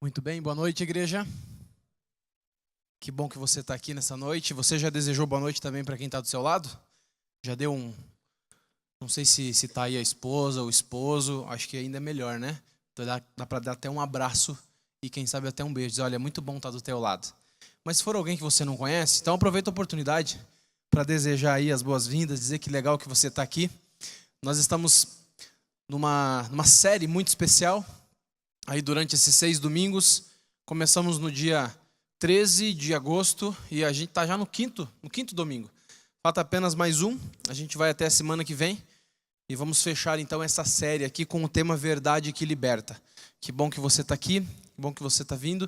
Muito bem, boa noite, igreja. Que bom que você está aqui nessa noite. Você já desejou boa noite também para quem está do seu lado? Já deu um... Não sei se está aí a esposa ou o esposo, acho que ainda é melhor, né? Então dá para dar até um abraço e quem sabe até um beijo. Dizer, olha, é muito bom estar do teu lado. Mas se for alguém que você não conhece, então aproveita a oportunidade para desejar aí as boas-vindas, dizer que legal que você está aqui. Nós estamos numa série muito especial. Aí durante esses 6 domingos, começamos no dia 13 de agosto e a gente está já no quinto domingo. Falta apenas mais um, a gente vai até a semana que vem e vamos fechar então essa série aqui com o tema Verdade que Liberta. Que bom que você está aqui, que bom que você está vindo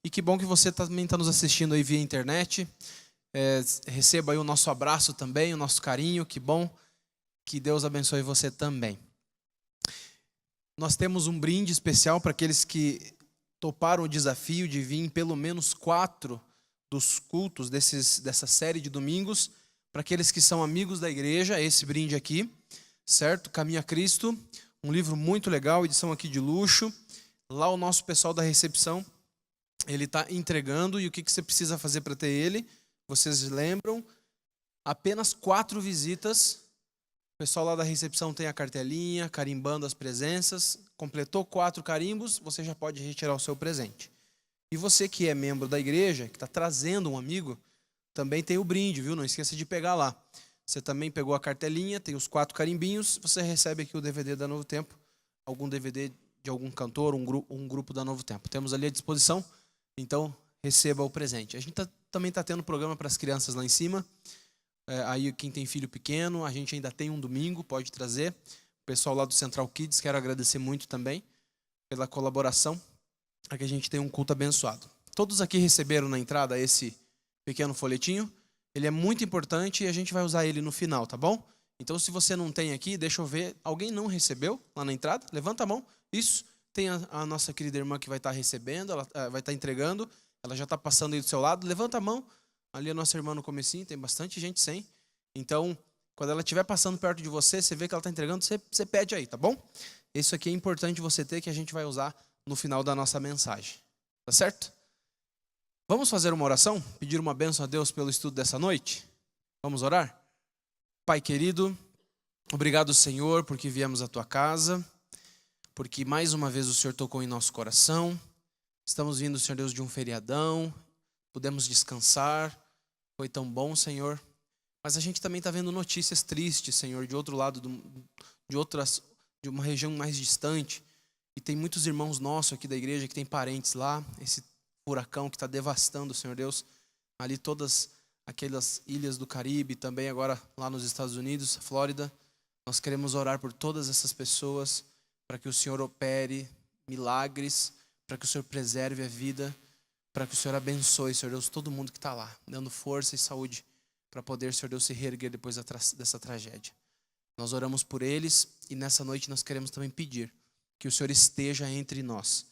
e que bom que você também está nos assistindo aí via internet. Receba aí o nosso abraço também, o nosso carinho, que bom, que Deus abençoe você também. Nós temos um brinde especial para aqueles que toparam o desafio de vir em pelo menos 4 dos cultos dessa série de domingos. Para aqueles que são amigos da igreja, esse brinde aqui, certo? Caminho a Cristo, um livro muito legal, edição aqui de luxo. Lá o nosso pessoal da recepção, ele está entregando. E o que você precisa fazer para ter ele? Vocês lembram? Apenas 4 visitas. O pessoal lá da recepção tem a cartelinha, carimbando as presenças. Completou 4 carimbos, você já pode retirar o seu presente. E você que é membro da igreja, que está trazendo um amigo, também tem o brinde, viu? Não esqueça de pegar lá. Você também pegou a cartelinha, tem os 4 carimbinhos, você recebe aqui o DVD da Novo Tempo, algum DVD de algum cantor, um grupo da Novo Tempo. Temos ali à disposição, então receba o presente. A gente também está tendo programa para as crianças lá em cima. Aí quem tem filho pequeno, a gente ainda tem um domingo, pode trazer. O pessoal lá do Central Kids, quero agradecer muito também pela colaboração, para que a gente tenha um culto abençoado. Todos aqui receberam na entrada esse pequeno folhetinho. Ele é muito importante e a gente vai usar ele no final, tá bom? Então se você não tem aqui, deixa eu ver. Alguém não recebeu lá na entrada? Levanta a mão. Isso. Tem a nossa querida irmã que vai estar recebendo, ela vai estar entregando. Ela já está passando aí do seu lado. Levanta a mão. Ali a nossa irmã no comecinho, tem bastante gente sem. Então, quando ela estiver passando perto de você, você vê que ela está entregando, você pede aí, tá bom? Isso aqui é importante você ter, que a gente vai usar no final da nossa mensagem. Tá certo? Vamos fazer uma oração? Pedir uma bênção a Deus pelo estudo dessa noite? Vamos orar? Pai querido, obrigado, Senhor, porque viemos à tua casa, porque mais uma vez o Senhor tocou em nosso coração. Estamos vindo, Senhor Deus, de um feriadão, pudemos descansar. Foi tão bom, Senhor. Mas a gente também está vendo notícias tristes, Senhor, de outro lado, de uma região mais distante. E tem muitos irmãos nossos aqui da igreja que tem parentes lá. Esse furacão que está devastando, Senhor Deus, ali todas aquelas ilhas do Caribe, também agora lá nos Estados Unidos, Flórida. Nós queremos orar por todas essas pessoas, para que o Senhor opere milagres, para que o Senhor preserve a vida, para que o Senhor abençoe, Senhor Deus, todo mundo que está lá, dando força e saúde para poder, Senhor Deus, se reerguer depois dessa tragédia. Nós oramos por eles e nessa noite nós queremos também pedir que o Senhor esteja entre nós,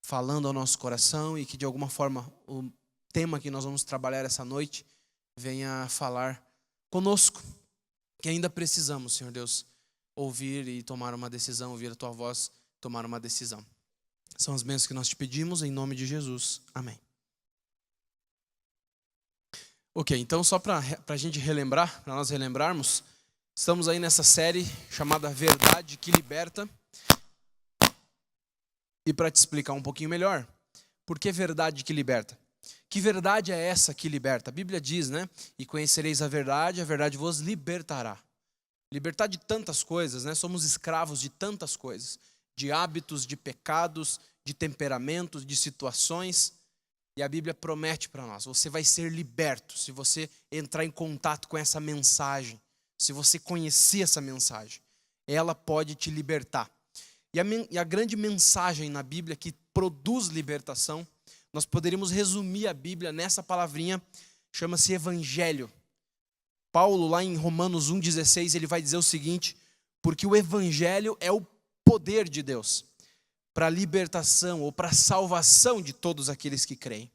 falando ao nosso coração, e que de alguma forma o tema que nós vamos trabalhar essa noite venha falar conosco, que ainda precisamos, Senhor Deus, ouvir e tomar uma decisão, ouvir a tua voz, tomar uma decisão. São as bênçãos que nós te pedimos, em nome de Jesus. Amém. Ok, então só para a gente relembrar, para nós relembrarmos, estamos aí nessa série chamada Verdade que Liberta. E para te explicar um pouquinho melhor, por que verdade que liberta? Que verdade é essa que liberta? A Bíblia diz, né? E conhecereis a verdade vos libertará. Libertar de tantas coisas, né? Somos escravos de tantas coisas. De hábitos, de pecados, de temperamentos, de situações. E a Bíblia promete para nós, você vai ser liberto se você entrar em contato com essa mensagem, se você conhecer essa mensagem. Ela pode te libertar. E a grande mensagem na Bíblia que produz libertação, nós poderíamos resumir a Bíblia nessa palavrinha, chama-se Evangelho. Paulo, lá em Romanos 1,16, ele vai dizer o seguinte: porque o Evangelho é o poder de Deus para a libertação ou para a salvação de todos aqueles que creem.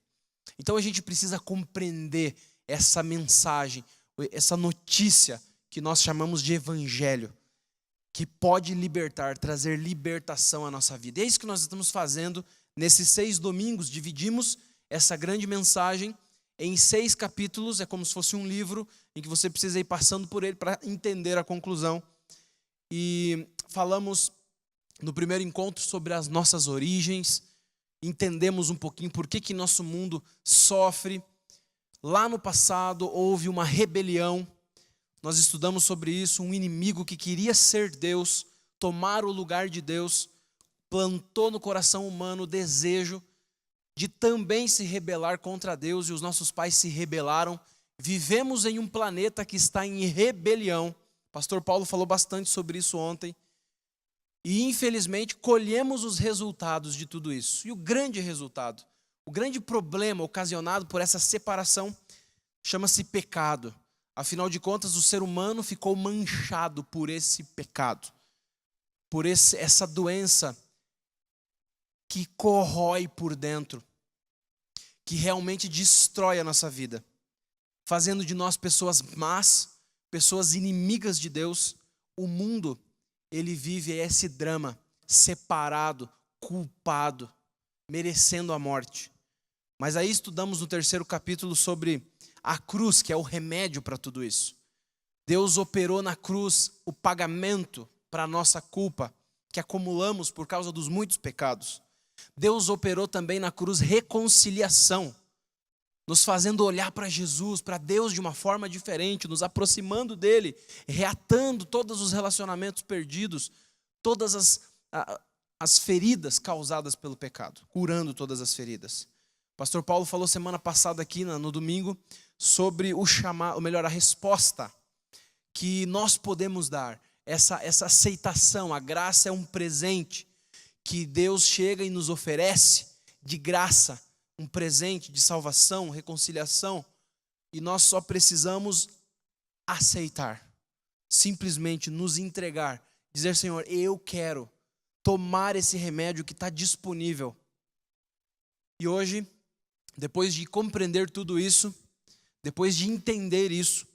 Então a gente precisa compreender essa mensagem, essa notícia que nós chamamos de Evangelho, que pode libertar, trazer libertação à nossa vida. E é isso que nós estamos fazendo Nesses 6 domingos, dividimos essa grande mensagem em 6 capítulos. É como se fosse um livro em que você precisa ir passando por ele para entender a conclusão. E falamos no primeiro encontro sobre as nossas origens, entendemos um pouquinho por que nosso mundo sofre. Lá no passado houve uma rebelião, nós estudamos sobre isso, um inimigo que queria ser Deus, tomar o lugar de Deus, plantou no coração humano o desejo de também se rebelar contra Deus, e os nossos pais se rebelaram. Vivemos em um planeta que está em rebelião. Pastor Paulo falou bastante sobre isso ontem. E infelizmente colhemos os resultados de tudo isso. E o grande resultado, o grande problema ocasionado por essa separação chama-se pecado. Afinal de contas, o ser humano ficou manchado por esse pecado, por essa doença que corrói por dentro, que realmente destrói a nossa vida, fazendo de nós pessoas más, pessoas inimigas de Deus. O mundo, ele vive esse drama, separado, culpado, merecendo a morte. Mas aí estudamos no 3º capítulo sobre a cruz, que é o remédio para tudo isso. Deus operou na cruz o pagamento para a nossa culpa, que acumulamos por causa dos muitos pecados. Deus operou também na cruz reconciliação, nos fazendo olhar para Jesus, para Deus de uma forma diferente, nos aproximando dele, reatando todos os relacionamentos perdidos, todas as feridas causadas pelo pecado, curando todas as feridas. O pastor Paulo falou semana passada aqui no domingo sobre a resposta que nós podemos dar, essa aceitação. A graça é um presente que Deus chega e nos oferece de graça, um presente de salvação, reconciliação, e nós só precisamos aceitar, simplesmente nos entregar, dizer: Senhor, eu quero tomar esse remédio que está disponível. E hoje, depois de compreender tudo isso, depois de entender isso,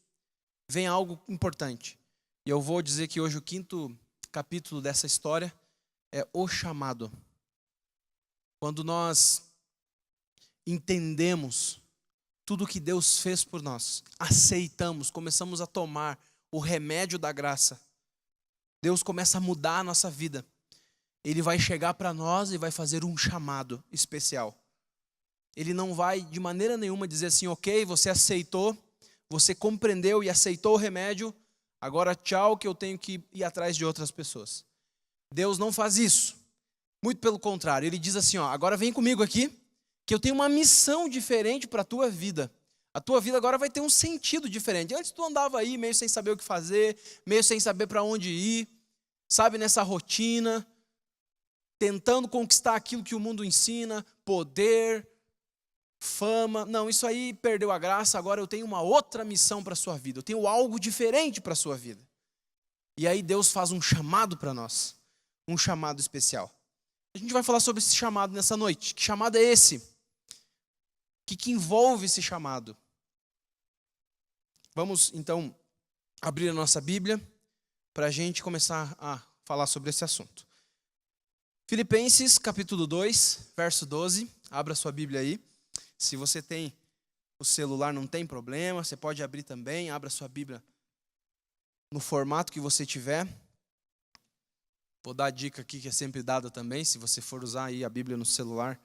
vem algo importante. E eu vou dizer que hoje o 5º capítulo dessa história é o chamado. Quando nós entendemos tudo que Deus fez por nós, aceitamos, começamos a tomar o remédio da graça, Deus começa a mudar a nossa vida. Ele vai chegar para nós e vai fazer um chamado especial. Ele não vai de maneira nenhuma dizer assim: ok, você aceitou, você compreendeu e aceitou o remédio, agora tchau, que eu tenho que ir atrás de outras pessoas. Deus não faz isso. Muito pelo contrário, ele diz assim: agora vem comigo aqui, que eu tenho uma missão diferente para a tua vida. A tua vida agora vai ter um sentido diferente. Antes tu andava aí meio sem saber o que fazer, meio sem saber para onde ir, sabe, nessa rotina, tentando conquistar aquilo que o mundo ensina, poder, fama. Não, isso aí perdeu a graça. Agora eu tenho uma outra missão para a sua vida, eu tenho algo diferente para a sua vida. E aí Deus faz um chamado para nós, um chamado especial. A gente vai falar sobre esse chamado nessa noite. Que chamado é esse? O que envolve esse chamado? Vamos então abrir a nossa Bíblia para a gente começar a falar sobre esse assunto. Filipenses capítulo 2, verso 12. Abra sua Bíblia aí. Se você tem o celular, não tem problema, você pode abrir também. Abra sua Bíblia no formato que você tiver. Vou dar a dica aqui que é sempre dada também. Se você for usar aí a Bíblia no celular,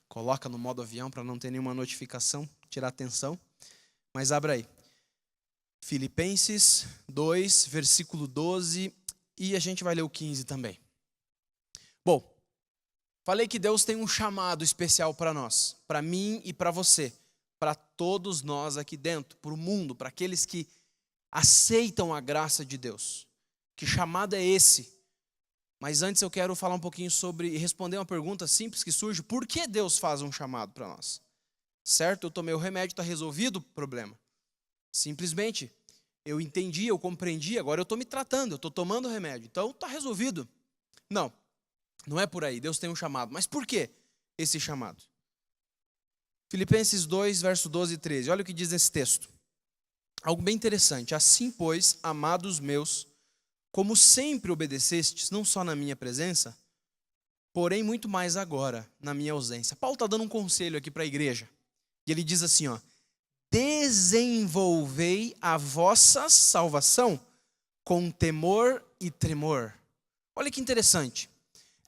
coloca no modo avião para não ter nenhuma notificação, tirar atenção. Mas abra aí. Filipenses 2, versículo 12, e a gente vai ler o 15 também. Bom, falei que Deus tem um chamado especial para nós, para mim e para você, para todos nós aqui dentro, para o mundo, para aqueles que aceitam a graça de Deus. Que chamado é esse? Mas antes eu quero falar um pouquinho sobre e responder uma pergunta simples que surge: por que Deus faz um chamado para nós? Certo, eu tomei o remédio, está resolvido o problema. Simplesmente, eu entendi, eu compreendi, agora eu estou me tratando, eu estou tomando o remédio, então está resolvido. Não, não é por aí, Deus tem um chamado. Mas por que esse chamado? Filipenses 2, verso 12 e 13, olha o que diz nesse texto. Algo bem interessante: assim, pois, amados meus, como sempre obedecestes, não só na minha presença, porém muito mais agora, na minha ausência. Paulo está dando um conselho aqui para a igreja. E ele diz assim, ó: desenvolvei a vossa salvação com temor e tremor. Olha que interessante.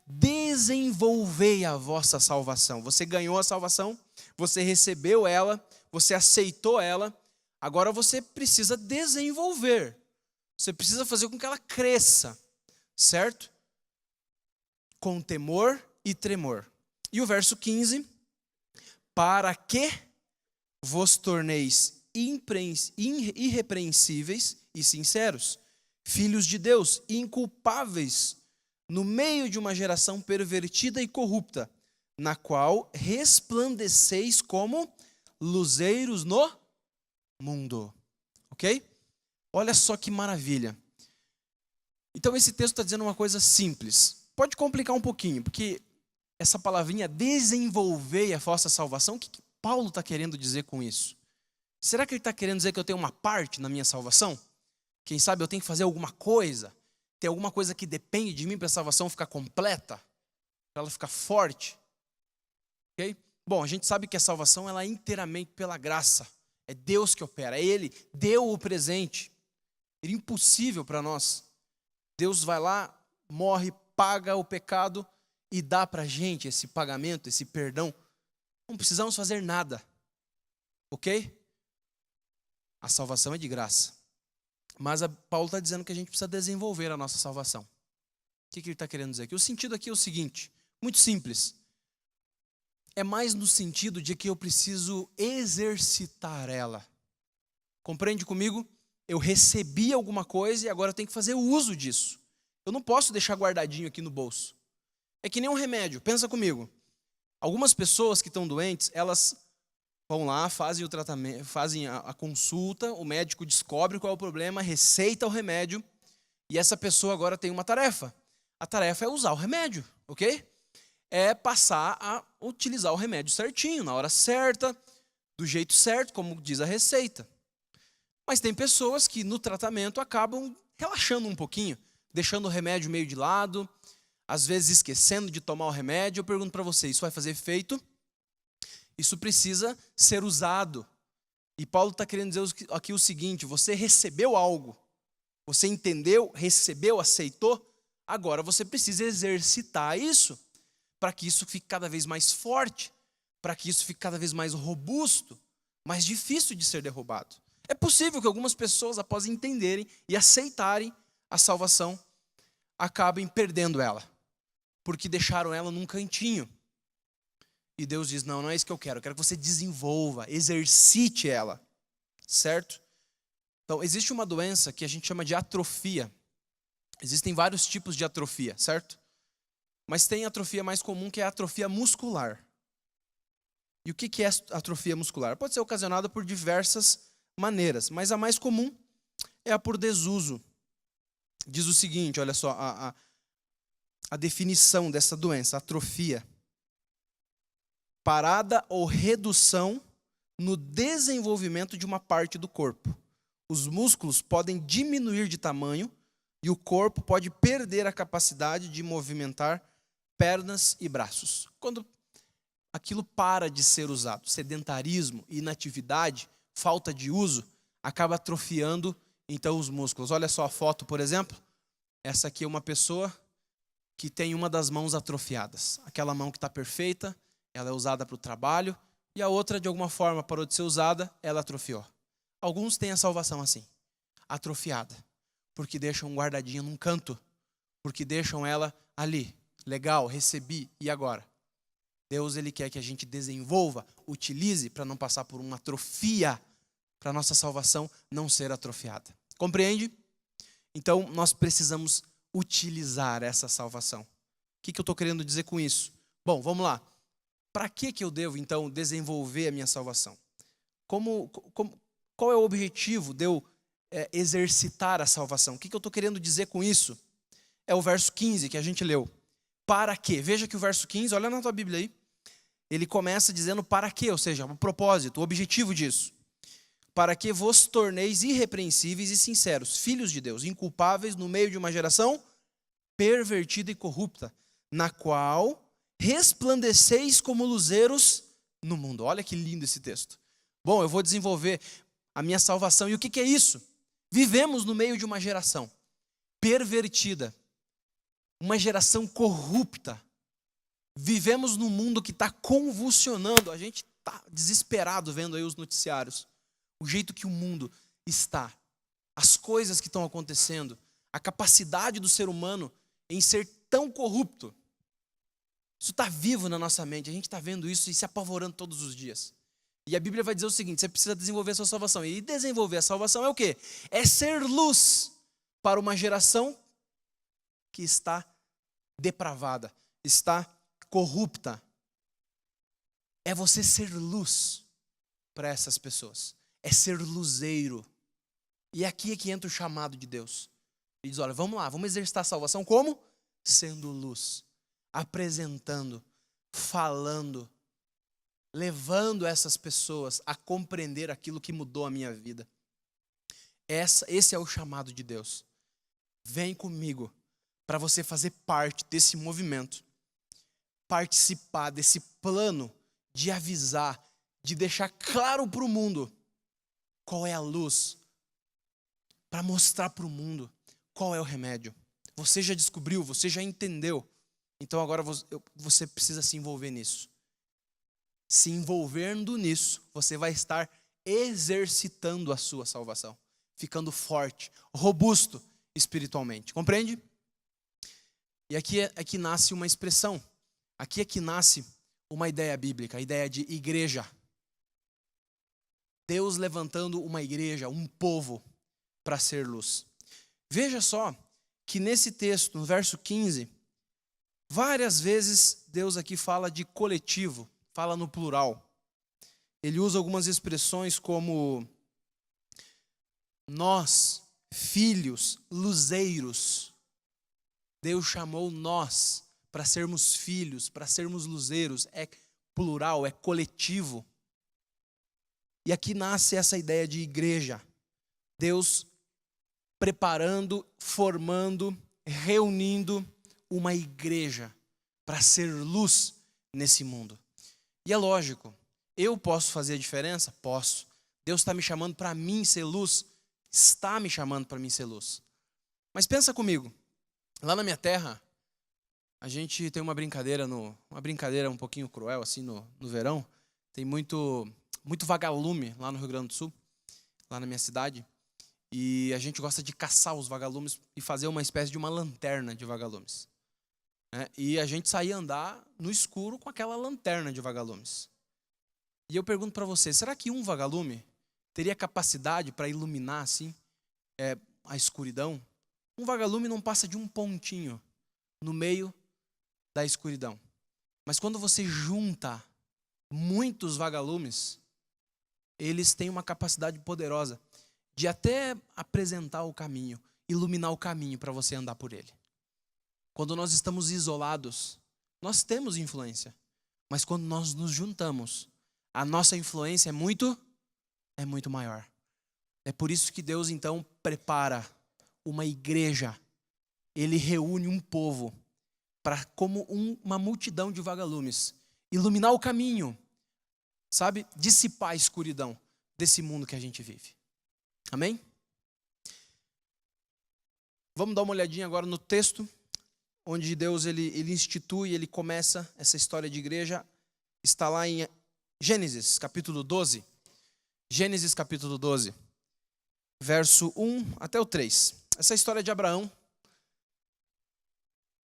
Desenvolvei a vossa salvação. Você ganhou a salvação, você recebeu ela, você aceitou ela, agora você precisa desenvolver. Você precisa fazer com que ela cresça, certo? Com temor e tremor. E o verso 15: para que vos torneis irrepreensíveis e sinceros, filhos de Deus, inculpáveis, no meio de uma geração pervertida e corrupta, na qual resplandeceis como luzeiros no mundo. Ok? Olha só que maravilha. Então esse texto está dizendo uma coisa simples. Pode complicar um pouquinho, porque essa palavrinha desenvolver a vossa salvação, o que Paulo está querendo dizer com isso? Será que ele está querendo dizer que eu tenho uma parte na minha salvação? Quem sabe eu tenho que fazer alguma coisa? Tem alguma coisa que depende de mim para a salvação ficar completa? Para ela ficar forte? Ok? Bom, a gente sabe que a salvação ela é inteiramente pela graça. É Deus que opera. Ele deu o presente. Era impossível para nós. Deus vai lá, morre, paga o pecado e dá para a gente esse pagamento, esse perdão. Não precisamos fazer nada. Ok? A salvação é de graça. Mas Paulo está dizendo que a gente precisa desenvolver a nossa salvação. O que ele está querendo dizer aqui? O sentido aqui é o seguinte, muito simples. É mais no sentido de que eu preciso exercitar ela. Compreende comigo? Eu recebi alguma coisa e agora eu tenho que fazer uso disso. Eu não posso deixar guardadinho aqui no bolso. É que nem um remédio, pensa comigo. Algumas pessoas que estão doentes, elas vão lá, fazem o tratamento, fazem a consulta, o médico descobre qual é o problema, receita o remédio, e essa pessoa agora tem uma tarefa. A tarefa é usar o remédio, ok? É passar a utilizar o remédio certinho, na hora certa, do jeito certo, como diz a receita. Mas tem pessoas que no tratamento acabam relaxando um pouquinho, deixando o remédio meio de lado, às vezes esquecendo de tomar o remédio. Eu pergunto para você, isso vai fazer efeito? Isso precisa ser usado. E Paulo está querendo dizer aqui o seguinte: você recebeu algo, você entendeu, recebeu, aceitou, agora você precisa exercitar isso, para que isso fique cada vez mais forte, para que isso fique cada vez mais robusto, mais difícil de ser derrubado. É possível que algumas pessoas, após entenderem e aceitarem a salvação, acabem perdendo ela, porque deixaram ela num cantinho. E Deus diz, não é isso que eu quero que você desenvolva, exercite ela, certo? Então, existe uma doença que a gente chama de atrofia. Existem vários tipos de atrofia, certo? Mas tem a atrofia mais comum, que é a atrofia muscular. E o que é atrofia muscular? Pode ser ocasionada por diversas maneiras, mas a mais comum é a por desuso. Diz o seguinte, olha só, a definição dessa doença, atrofia: parada ou redução no desenvolvimento de uma parte do corpo. Os músculos podem diminuir de tamanho e o corpo pode perder a capacidade de movimentar pernas e braços. Quando aquilo para de ser usado, sedentarismo, inatividade, falta de uso, acaba atrofiando então os músculos. Olha só a foto, por exemplo. Essa aqui é uma pessoa que tem uma das mãos atrofiadas. Aquela mão que está perfeita, ela é usada para o trabalho, e a outra, de alguma forma, parou de ser usada, ela atrofiou. Alguns têm a salvação assim, atrofiada, porque deixam guardadinha num canto, porque deixam ela ali, legal, recebi, e agora? Deus, Ele quer que a gente desenvolva, utilize, para não passar por uma atrofia, para a nossa salvação não ser atrofiada. Compreende? Então, nós precisamos utilizar essa salvação. O que eu estou querendo dizer com isso? Bom, vamos lá. Para que eu devo, então, desenvolver a minha salvação? Qual é o objetivo de eu exercitar a salvação? O que eu estou querendo dizer com isso? É o verso 15 que a gente leu. Para quê? Veja que o verso 15, olha na tua Bíblia aí, ele começa dizendo para quê, ou seja, o propósito, o objetivo disso. Para que vos torneis irrepreensíveis e sinceros, filhos de Deus, inculpáveis no meio de uma geração pervertida e corrupta, na qual resplandeceis como luzeiros no mundo. Olha que lindo esse texto. Bom, eu vou desenvolver a minha salvação. E o que é isso? Vivemos no meio de uma geração pervertida, uma geração corrupta. Vivemos num mundo que está convulsionando. A gente está desesperado vendo aí os noticiários. O jeito que o mundo está, as coisas que estão acontecendo, a capacidade do ser humano em ser tão corrupto. Isso está vivo na nossa mente. A gente está vendo isso e se apavorando todos os dias. E a Bíblia vai dizer o seguinte: você precisa desenvolver a sua salvação. E desenvolver a salvação é o quê? É ser luz para uma geração que está depravada, está corrupta. É você ser luz para essas pessoas. É ser luzeiro. E aqui é que entra o chamado de Deus. Ele diz: olha, vamos lá, vamos exercitar a salvação como? Sendo luz, apresentando, falando, levando essas pessoas a compreender aquilo que mudou a minha vida. Esse é o chamado de Deus. Vem comigo para você fazer parte desse movimento, participar desse plano de avisar, de deixar claro para o mundo qual é a luz, para mostrar para o mundo qual é o remédio. Você já descobriu, você já entendeu. Então agora você precisa se envolver nisso. Se envolvendo nisso, você vai estar exercitando a sua salvação, ficando forte, robusto espiritualmente. Compreende? E aqui é que nasce uma expressão. Aqui é que nasce uma ideia bíblica, a ideia de igreja. Deus levantando uma igreja, um povo para ser luz. Veja só que nesse texto, no verso 15, várias vezes Deus aqui fala de coletivo, fala no plural. Ele usa algumas expressões como nós, filhos, luzeiros. Deus chamou nós para sermos filhos, para sermos luzeiros. É plural, é coletivo. E aqui nasce essa ideia de igreja. Deus preparando, formando, reunindo uma igreja para ser luz nesse mundo. E é lógico, eu posso fazer a diferença? Posso. Deus está me chamando para mim ser luz? Está me chamando para mim ser luz. Mas pensa comigo, lá na minha terra, a gente tem uma brincadeira um pouquinho cruel assim no verão. Tem muito vagalume lá no Rio Grande do Sul, lá na minha cidade. E a gente gosta de caçar os vagalumes e fazer uma espécie de uma lanterna de vagalumes. E a gente saía andar no escuro com aquela lanterna de vagalumes. E eu pergunto para você, será que um vagalume teria capacidade para iluminar assim a escuridão? Um vagalume não passa de um pontinho no meio da escuridão. Mas quando você junta muitos vagalumes, eles têm uma capacidade poderosa de até apresentar o caminho, iluminar o caminho para você andar por ele. Quando nós estamos isolados, nós temos influência. Mas quando nós nos juntamos, a nossa influência é muito maior. É por isso que Deus então prepara uma igreja. Ele reúne um povo para, como uma multidão de vagalumes, iluminar o caminho, sabe? Dissipar a escuridão desse mundo que a gente vive. Amém? Vamos dar uma olhadinha agora no texto, onde Deus ele institui, ele começa essa história de igreja. Está lá em Gênesis, capítulo 12. Gênesis, capítulo 12, verso 1 até o 3. Essa é a história de Abraão.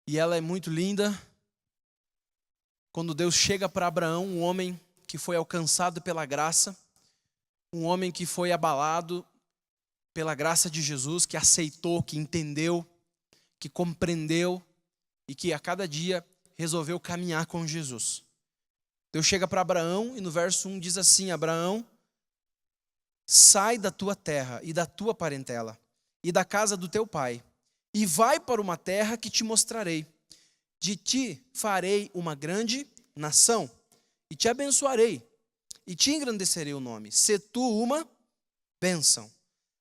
E ela é muito linda. Quando Deus chega para Abraão, um homem que foi alcançado pela graça, um homem que foi abalado pela graça de Jesus, que aceitou, que entendeu, que compreendeu e que a cada dia resolveu caminhar com Jesus. Deus chega para Abraão e no verso 1 diz assim: Abraão, sai da tua terra e da tua parentela e da casa do teu pai e vai para uma terra que te mostrarei. De ti farei uma grande nação e te abençoarei e te engrandecerei o nome. Se tu uma bênção.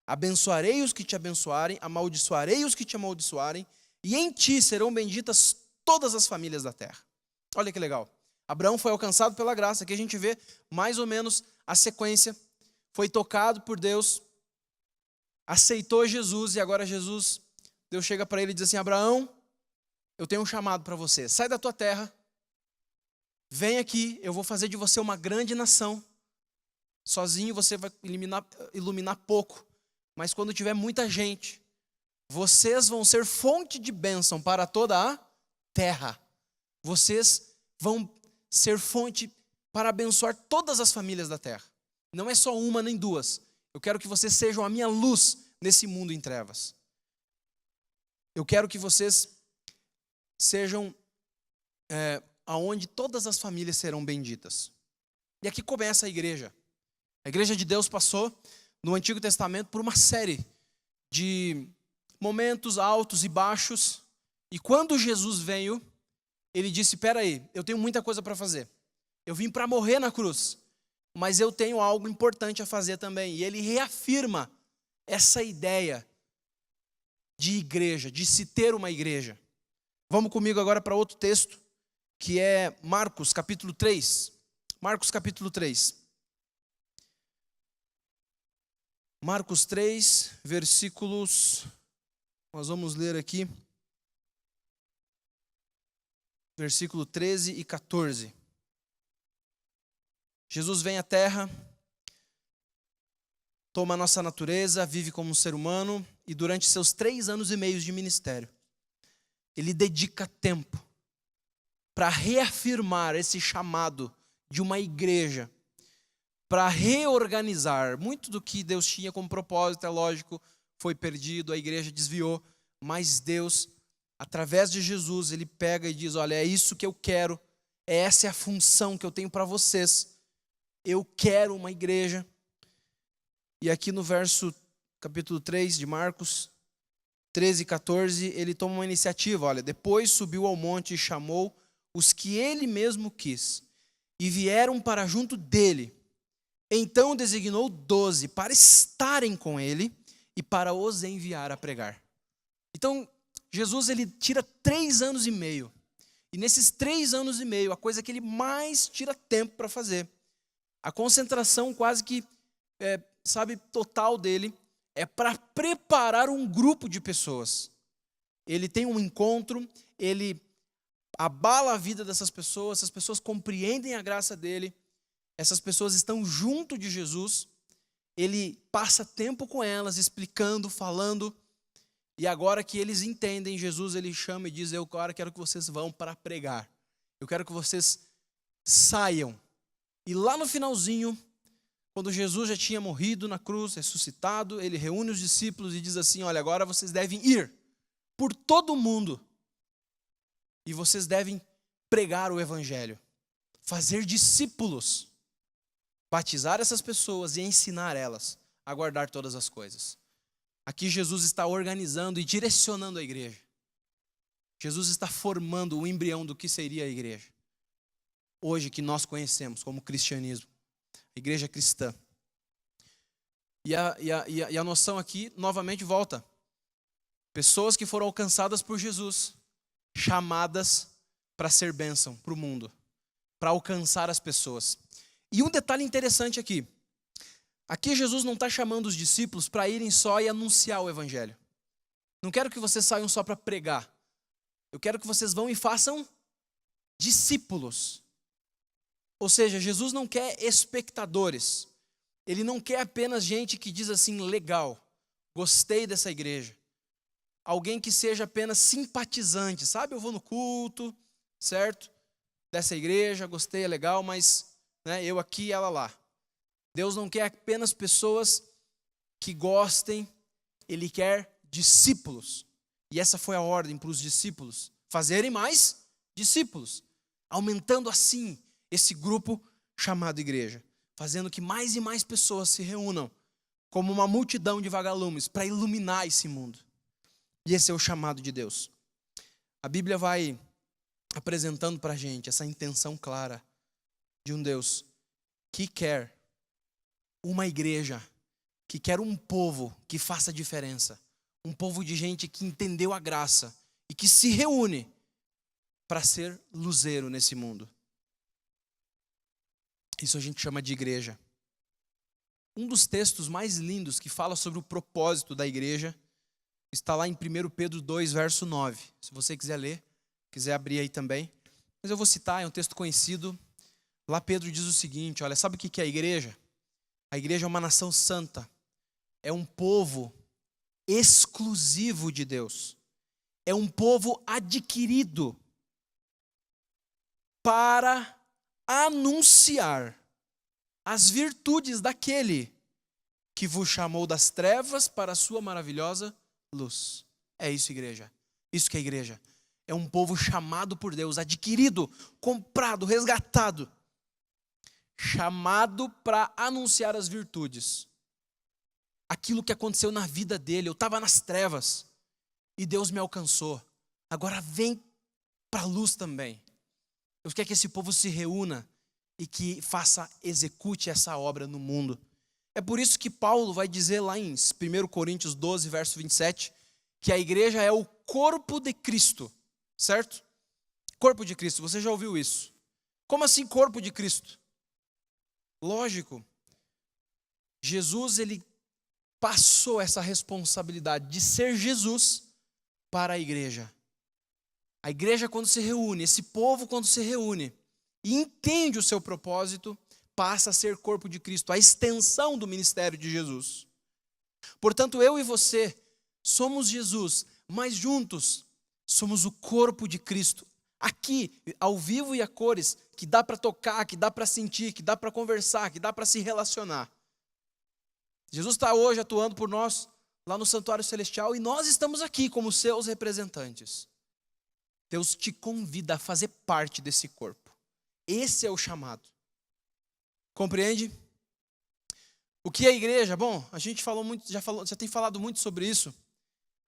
Abençoarei os que te abençoarem, amaldiçoarei os que te amaldiçoarem, e em ti serão benditas todas as famílias da terra. Olha que legal. Abraão foi alcançado pela graça. Aqui a gente vê mais ou menos a sequência. Foi tocado por Deus, aceitou Jesus e agora Deus chega para ele e diz assim: Abraão, eu tenho um chamado para você. Sai da tua terra, vem aqui, eu vou fazer de você uma grande nação. Sozinho você vai iluminar pouco, mas quando tiver muita gente, vocês vão ser fonte de bênção para toda a terra. Vocês vão ser fonte para abençoar todas as famílias da terra. Não é só uma nem duas. Eu quero que vocês sejam a minha luz nesse mundo em trevas. Eu quero que vocês sejam aonde todas as famílias serão benditas. E aqui começa a igreja. A igreja de Deus passou no Antigo Testamento por uma série de momentos altos e baixos. E quando Jesus veio, ele disse: espera aí, eu tenho muita coisa para fazer. Eu vim para morrer na cruz, mas eu tenho algo importante a fazer também. E ele reafirma essa ideia de igreja, de se ter uma igreja. Vamos comigo agora para outro texto, que é Marcos capítulo 3. Marcos capítulo 3. Marcos 3, versículos, nós vamos ler aqui, versículo 13 e 14. Jesus vem à terra, toma a nossa natureza, vive como um ser humano e durante seus 3 anos e meio de ministério, ele dedica tempo para reafirmar esse chamado de uma igreja, para reorganizar. Muito do que Deus tinha como propósito, é lógico, foi perdido, a igreja desviou, mas Deus, através de Jesus, ele pega e diz: olha, é isso que eu quero, essa é a função que eu tenho para vocês. Eu quero uma igreja. E aqui no capítulo 3 de Marcos, 13 e 14, ele toma uma iniciativa. Olha, depois subiu ao monte e chamou os que ele mesmo quis, e vieram para junto dele. Então designou 12 para estarem com ele e para os enviar a pregar. Então, Jesus, ele tira 3 anos e meio. E nesses 3 anos e meio, a coisa que ele mais tira tempo para fazer, a concentração quase que, total dele, é para preparar um grupo de pessoas. Ele tem um encontro, ele abala a vida dessas pessoas, essas pessoas compreendem a graça dele, essas pessoas estão junto de Jesus, ele passa tempo com elas, explicando, falando, e agora que eles entendem Jesus, ele chama e diz: eu agora quero que vocês vão para pregar, eu quero que vocês saiam. E lá no finalzinho, quando Jesus já tinha morrido na cruz, ressuscitado, ele reúne os discípulos e diz assim: olha, agora vocês devem ir por todo o mundo, e vocês devem pregar o evangelho, fazer discípulos, batizar essas pessoas e ensinar elas a guardar todas as coisas. Aqui Jesus está organizando e direcionando a igreja. Jesus está formando o embrião do que seria a igreja. Hoje que nós conhecemos como cristianismo, a igreja cristã. E a noção aqui novamente volta. Pessoas que foram alcançadas por Jesus, chamadas para ser bênção para o mundo, para alcançar as pessoas. E um detalhe interessante aqui. Aqui Jesus não está chamando os discípulos para irem só e anunciar o evangelho. Não quero que vocês saiam só para pregar. Eu quero que vocês vão e façam discípulos. Ou seja, Jesus não quer espectadores. Ele não quer apenas gente que diz assim: legal, gostei dessa igreja. Alguém que seja apenas simpatizante, sabe? Eu vou no culto, certo? Dessa igreja, gostei, é legal, mas eu aqui, ela lá. Deus não quer apenas pessoas que gostem, ele quer discípulos. E essa foi a ordem para os discípulos: fazerem mais discípulos, aumentando assim esse grupo chamado igreja, fazendo que mais e mais pessoas se reúnam como uma multidão de vagalumes para iluminar esse mundo. E esse é o chamado de Deus. A Bíblia vai apresentando para a gente essa intenção clara de um Deus que quer uma igreja, que quer um povo que faça diferença. Um povo de gente que entendeu a graça e que se reúne para ser luzeiro nesse mundo. Isso a gente chama de igreja. Um dos textos mais lindos que fala sobre o propósito da igreja está lá em 1 Pedro 2, verso 9. Se você quiser ler, quiser abrir aí também. Mas eu vou citar, é um texto conhecido. Lá Pedro diz o seguinte, olha, sabe o que é a igreja? A igreja é uma nação santa. É um povo exclusivo de Deus. É um povo adquirido para anunciar as virtudes daquele que vos chamou das trevas para a sua maravilhosa luz. É isso, igreja. Isso que é igreja. É um povo chamado por Deus, adquirido, comprado, resgatado. Chamado para anunciar as virtudes. Aquilo que aconteceu na vida dele. Eu estava nas trevas e Deus me alcançou. Agora vem para a luz também. Eu quero que esse povo se reúna e que execute essa obra no mundo. É por isso que Paulo vai dizer lá em 1 Coríntios 12, verso 27, que a igreja é o corpo de Cristo, certo? Corpo de Cristo, você já ouviu isso? Como assim corpo de Cristo? Lógico, Jesus, ele passou essa responsabilidade de ser Jesus para a igreja. A igreja, quando se reúne, esse povo, quando se reúne e entende o seu propósito, passa a ser corpo de Cristo, a extensão do ministério de Jesus. Portanto, eu e você somos Jesus, mas juntos somos o corpo de Cristo. Aqui, ao vivo e a cores, que dá para tocar, que dá para sentir, que dá para conversar, que dá para se relacionar. Jesus está hoje atuando por nós lá no Santuário Celestial e nós estamos aqui como seus representantes. Deus te convida a fazer parte desse corpo. Esse é o chamado. Compreende? O que é a igreja? Bom, a gente já tem falado muito sobre isso.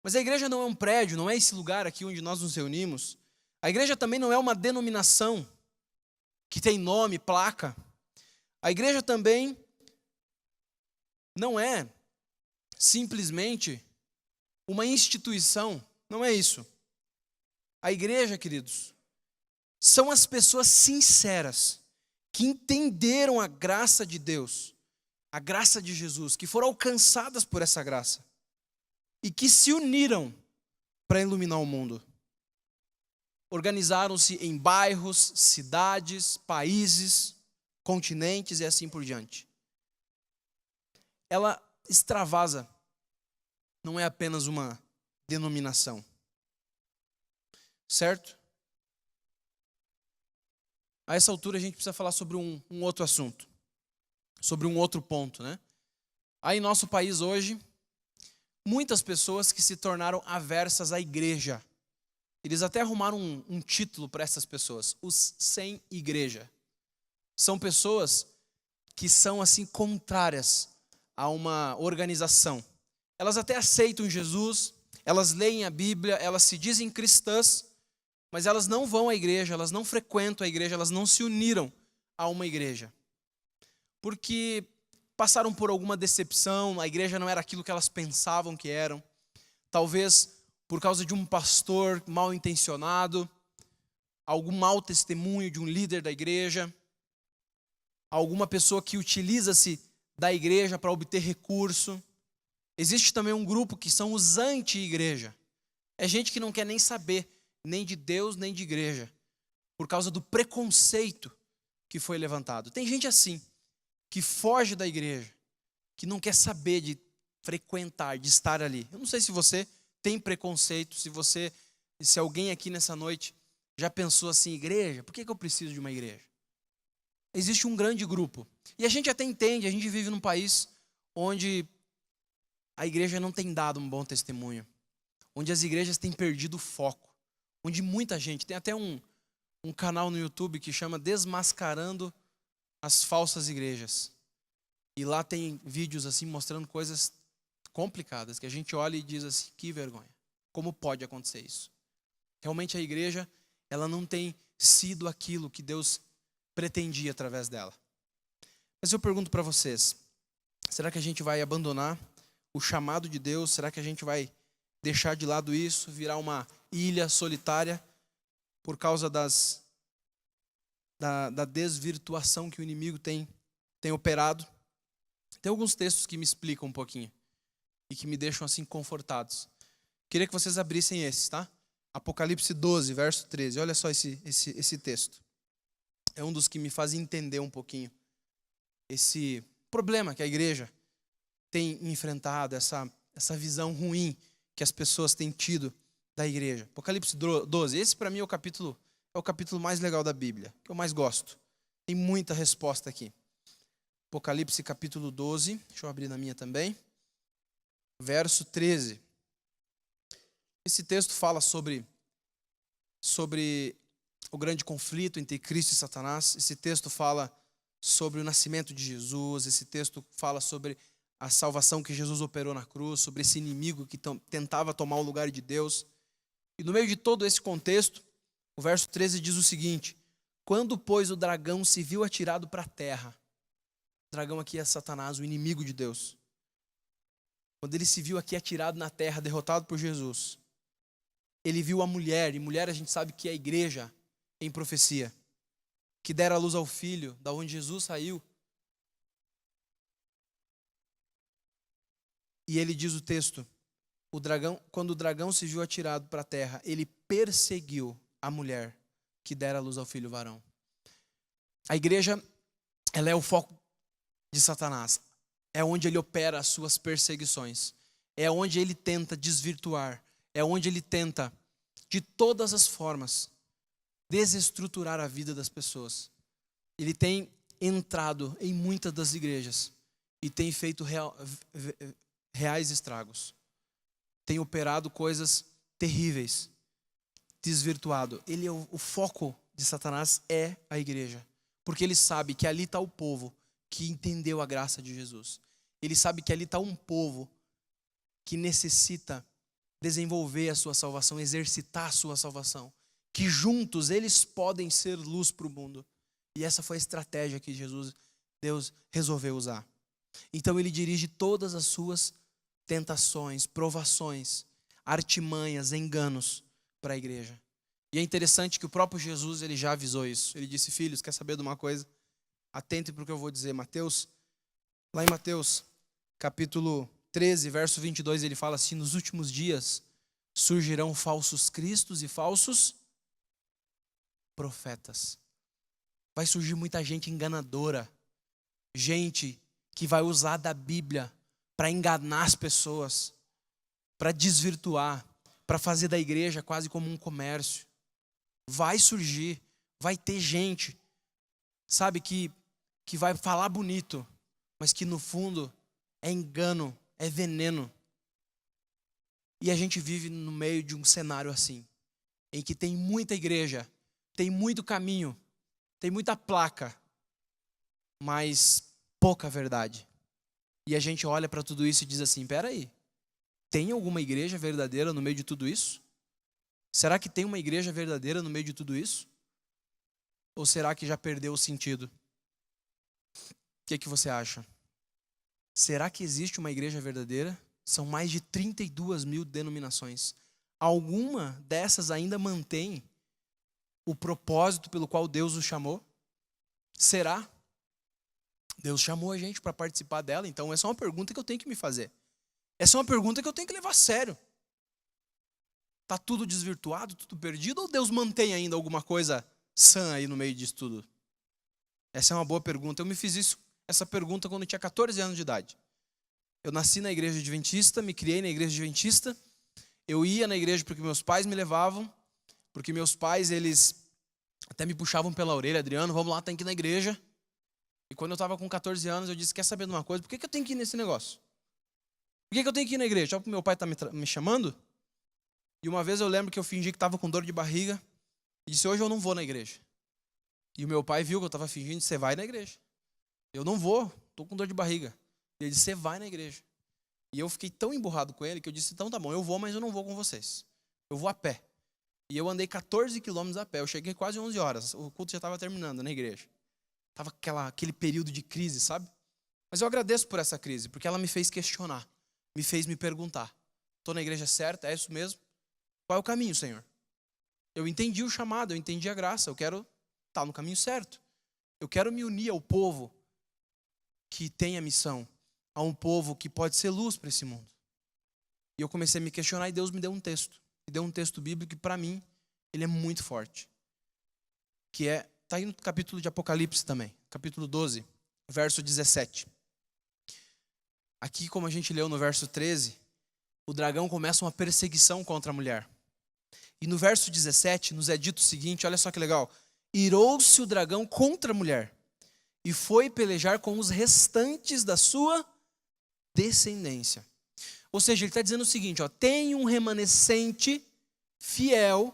Mas a igreja não é um prédio, não é esse lugar aqui onde nós nos reunimos. A igreja também não é uma denominação que tem nome, placa. A igreja também não é simplesmente uma instituição, não é isso. A igreja, queridos, são as pessoas sinceras que entenderam a graça de Deus, a graça de Jesus, que foram alcançadas por essa graça e que se uniram para iluminar o mundo. Organizaram-se em bairros, cidades, países, continentes e assim por diante. Ela extravasa, não é apenas uma denominação. Certo? A essa altura a gente precisa falar sobre um outro assunto, sobre um outro ponto, né? Há em nosso país hoje muitas pessoas que se tornaram aversas à igreja. Eles até arrumaram um título para essas pessoas, os sem igreja. São pessoas que são assim contrárias a uma organização. Elas até aceitam Jesus, elas leem a Bíblia, elas se dizem cristãs, mas elas não vão à igreja, elas não frequentam a igreja, elas não se uniram a uma igreja. Porque passaram por alguma decepção, a igreja não era aquilo que elas pensavam que eram. Talvez por causa de um pastor mal intencionado, algum mau testemunho de um líder da igreja, alguma pessoa que utiliza-se da igreja para obter recurso. Existe também um grupo que são os anti-igreja. É gente que não quer nem saber, nem de Deus, nem de igreja, por causa do preconceito que foi levantado. Tem gente assim, que foge da igreja, que não quer saber de frequentar, de estar ali. Eu não sei se você tem preconceito, se alguém aqui nessa noite já pensou assim, igreja, por que eu preciso de uma igreja? Existe um grande grupo. E a gente até entende, a gente vive num país onde a igreja não tem dado um bom testemunho, onde as igrejas têm perdido o foco, onde muita gente, tem até um canal no YouTube que chama Desmascarando as Falsas Igrejas. E lá tem vídeos assim mostrando coisas complicadas, que a gente olha e diz assim, que vergonha, como pode acontecer isso? Realmente a igreja, ela não tem sido aquilo que Deus pretendia através dela. Mas eu pergunto para vocês, será que a gente vai abandonar o chamado de Deus? Será que a gente vai deixar de lado isso, virar uma ilha solitária por causa da desvirtuação que o inimigo tem operado. Tem alguns textos que me explicam um pouquinho e que me deixam assim confortados. Queria que vocês abrissem esses, tá? Apocalipse 12, verso 13. Olha só esse texto. É um dos que me faz entender um pouquinho esse problema que a igreja tem enfrentado, essa visão ruim que as pessoas têm tido da igreja. Apocalipse 12, esse para mim é o capítulo mais legal da Bíblia, que eu mais gosto. Tem muita resposta aqui. Apocalipse capítulo 12, deixa eu abrir na minha também. Verso 13. Esse texto fala sobre o grande conflito entre Cristo e Satanás. Esse texto fala sobre o nascimento de Jesus. Esse texto fala sobre a salvação que Jesus operou na cruz, sobre esse inimigo que tentava tomar o lugar de Deus. E no meio de todo esse contexto, o verso 13 diz o seguinte: quando, pois, o dragão se viu atirado para a terra, o dragão aqui é Satanás, o inimigo de Deus. Quando ele se viu aqui atirado na terra, derrotado por Jesus, ele viu a mulher, e mulher a gente sabe que é a igreja em profecia, que dera a luz ao filho, da onde Jesus saiu. E ele diz o texto, quando o dragão se viu atirado para a terra, ele perseguiu a mulher que dera a luz ao filho varão. A igreja, ela é o foco de Satanás. É onde ele opera as suas perseguições. É onde ele tenta desvirtuar. É onde ele tenta, de todas as formas, desestruturar a vida das pessoas. Ele tem entrado em muitas das igrejas e tem feito reais estragos. Tem operado coisas terríveis, desvirtuado. Ele é o foco de Satanás é a igreja, porque ele sabe que ali está o povo que entendeu a graça de Jesus. Ele sabe que ali está um povo que necessita desenvolver a sua salvação, exercitar a sua salvação, que juntos eles podem ser luz para o mundo. E essa foi a estratégia que Deus resolveu usar. Então ele dirige todas as suas tentações, provações, artimanhas, enganos para a igreja. E é interessante que o próprio Jesus ele já avisou isso. Ele disse: filhos, quer saber de uma coisa? Atentem para o que eu vou dizer. Lá em Mateus, capítulo 13, verso 22, ele fala assim: nos últimos dias surgirão falsos cristos e falsos profetas. Vai surgir muita gente enganadora, gente que vai usar da Bíblia para enganar as pessoas, para desvirtuar, para fazer da igreja quase como um comércio. Vai surgir, vai ter gente, sabe, que vai falar bonito, mas que no fundo é engano, é veneno. E a gente vive no meio de um cenário assim, em que tem muita igreja, tem muito caminho, tem muita placa, mas pouca verdade. E a gente olha para tudo isso e diz assim: peraí, tem alguma igreja verdadeira no meio de tudo isso? Será que tem uma igreja verdadeira no meio de tudo isso? Ou será que já perdeu o sentido? O que você acha? Será que existe uma igreja verdadeira? São mais de 32 mil denominações. Alguma dessas ainda mantém o propósito pelo qual Deus os chamou? Será? Deus chamou a gente para participar dela, então essa é uma pergunta que eu tenho que me fazer. Essa é uma pergunta que eu tenho que levar a sério. Está tudo desvirtuado, tudo perdido, ou Deus mantém ainda alguma coisa sã aí no meio disso tudo? Essa é uma boa pergunta. Eu me fiz essa pergunta quando eu tinha 14 anos de idade. Eu nasci na igreja adventista, me criei na igreja adventista. Eu ia na igreja porque meus pais me levavam, porque meus pais, eles até me puxavam pela orelha: Adriano, vamos lá, tem que ir na igreja. E quando eu estava com 14 anos, eu disse: quer saber de uma coisa? Por que eu tenho que ir nesse negócio? Por que eu tenho que ir na igreja? Só porque meu pai está me chamando? E uma vez eu lembro que eu fingi que estava com dor de barriga e disse: hoje eu não vou na igreja. E o meu pai viu que eu estava fingindo e disse: você vai na igreja. Eu não vou, estou com dor de barriga. E ele disse: você vai na igreja. E eu fiquei tão emburrado com ele que eu disse: então tá bom, eu vou, mas eu não vou com vocês. Eu vou a pé. E eu andei 14 quilômetros a pé. Eu cheguei quase 11 horas. O culto já estava terminando na igreja. Estava aquele período de crise, sabe? Mas eu agradeço por essa crise, porque ela me fez questionar. Me fez me perguntar: estou na igreja certa? É isso mesmo? Qual é o caminho, Senhor? Eu entendi o chamado, eu entendi a graça, eu quero estar no caminho certo. Eu quero me unir ao povo que tem a missão, a um povo que pode ser luz para esse mundo. E eu comecei a me questionar e Deus me deu um texto. Me deu um texto bíblico que para mim, ele é muito forte. Que está aí no capítulo de Apocalipse também, capítulo 12, verso 17. Aqui, como a gente leu no verso 13, o dragão começa uma perseguição contra a mulher. E no verso 17 nos é dito o seguinte, olha só que legal. Irou-se o dragão contra a mulher e foi pelejar com os restantes da sua descendência. Ou seja, ele está dizendo o seguinte, tem um remanescente fiel,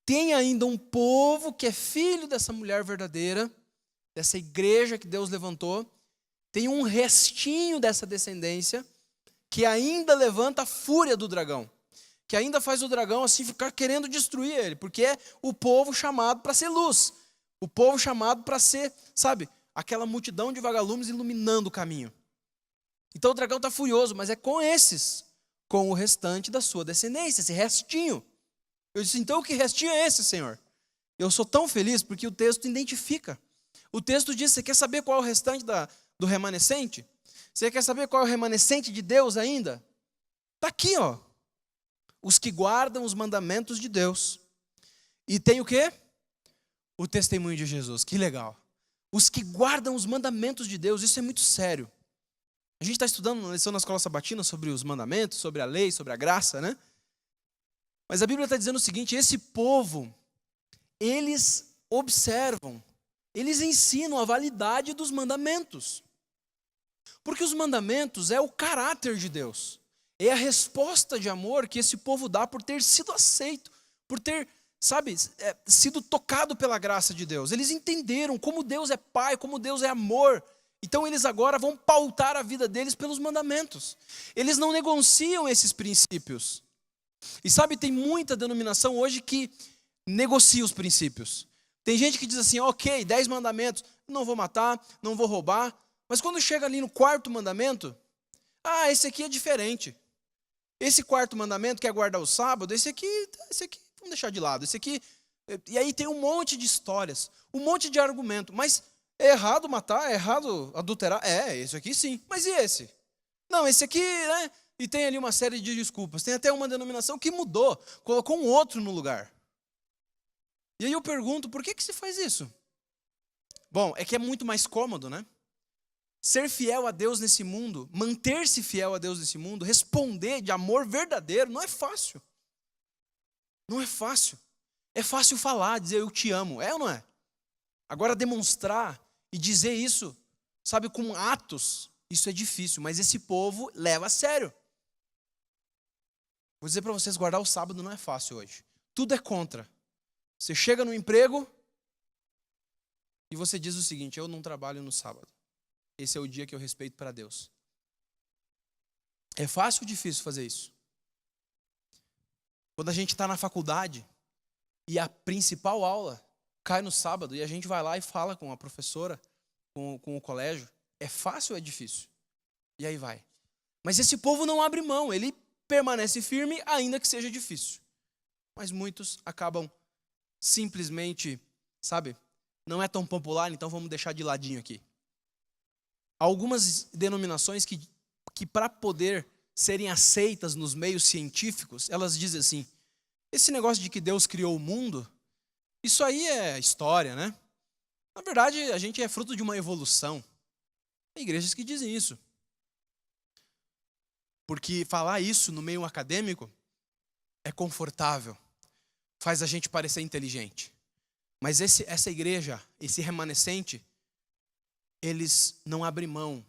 tem ainda um povo que é filho dessa mulher verdadeira, dessa igreja que Deus levantou, tem um restinho dessa descendência que ainda levanta a fúria do dragão, que ainda faz o dragão assim ficar querendo destruir ele, porque é o povo chamado para ser luz, o povo chamado para ser, sabe, aquela multidão de vagalumes iluminando o caminho. Então o dragão está furioso, mas é com esses, com o restante da sua descendência, esse restinho. Eu disse, então que restinho é esse, Senhor? Eu sou tão feliz porque o texto identifica. O texto diz, você quer saber qual é o restante do remanescente? Você quer saber qual é o remanescente de Deus ainda? Está aqui, os que guardam os mandamentos de Deus. E tem o quê? O testemunho de Jesus, que legal. Os que guardam os mandamentos de Deus, isso é muito sério. A gente está estudando uma lição na escola sabatina sobre os mandamentos, sobre a lei, sobre a graça, né? Mas a Bíblia está dizendo o seguinte, esse povo, eles observam, eles ensinam a validade dos mandamentos. Porque os mandamentos é o caráter de Deus. É a resposta de amor que esse povo dá por ter sido aceito, por ter, sido tocado pela graça de Deus. Eles entenderam como Deus é Pai, como Deus é amor. Então eles agora vão pautar a vida deles pelos mandamentos. Eles não negociam esses princípios. E tem muita denominação hoje que negocia os princípios. Tem gente que diz assim, ok, 10 mandamentos, não vou matar, não vou roubar. Mas quando chega ali no 4º mandamento, esse aqui é diferente. Esse 4º mandamento que é guardar o sábado, esse aqui, vamos deixar de lado. Esse aqui, e aí tem um monte de histórias, um monte de argumento. Mas é errado matar, é errado adulterar? Esse aqui sim. Mas e esse? Não, esse aqui, né? E tem ali uma série de desculpas. Tem até uma denominação que mudou, colocou um outro no lugar. E aí eu pergunto, por que se faz isso? Bom, é que é muito mais cômodo, né? Ser fiel a Deus nesse mundo, manter-se fiel a Deus nesse mundo, responder de amor verdadeiro, não é fácil. Não é fácil. É fácil falar, dizer eu te amo, é ou não é? Agora demonstrar e dizer isso, com atos, isso é difícil, mas esse povo leva a sério. Vou dizer para vocês, guardar o sábado não é fácil hoje. Tudo é contra. Você chega no emprego e você diz o seguinte, eu não trabalho no sábado. Esse é o dia que eu respeito para Deus. É fácil ou difícil fazer isso? Quando a gente está na faculdade e a principal aula cai no sábado e a gente vai lá e fala com a professora, com o colégio, é fácil ou é difícil? E aí vai. Mas esse povo não abre mão, ele permanece firme ainda que seja difícil. Mas muitos acabam simplesmente, não é tão popular, então vamos deixar de ladinho aqui. Algumas denominações que para poder serem aceitas nos meios científicos, elas dizem assim, esse negócio de que Deus criou o mundo, isso aí é história, né? Na verdade, a gente é fruto de uma evolução. Tem igrejas que dizem isso. Porque falar isso no meio acadêmico é confortável, faz a gente parecer inteligente. Mas essa igreja, esse remanescente, eles não abrem mão,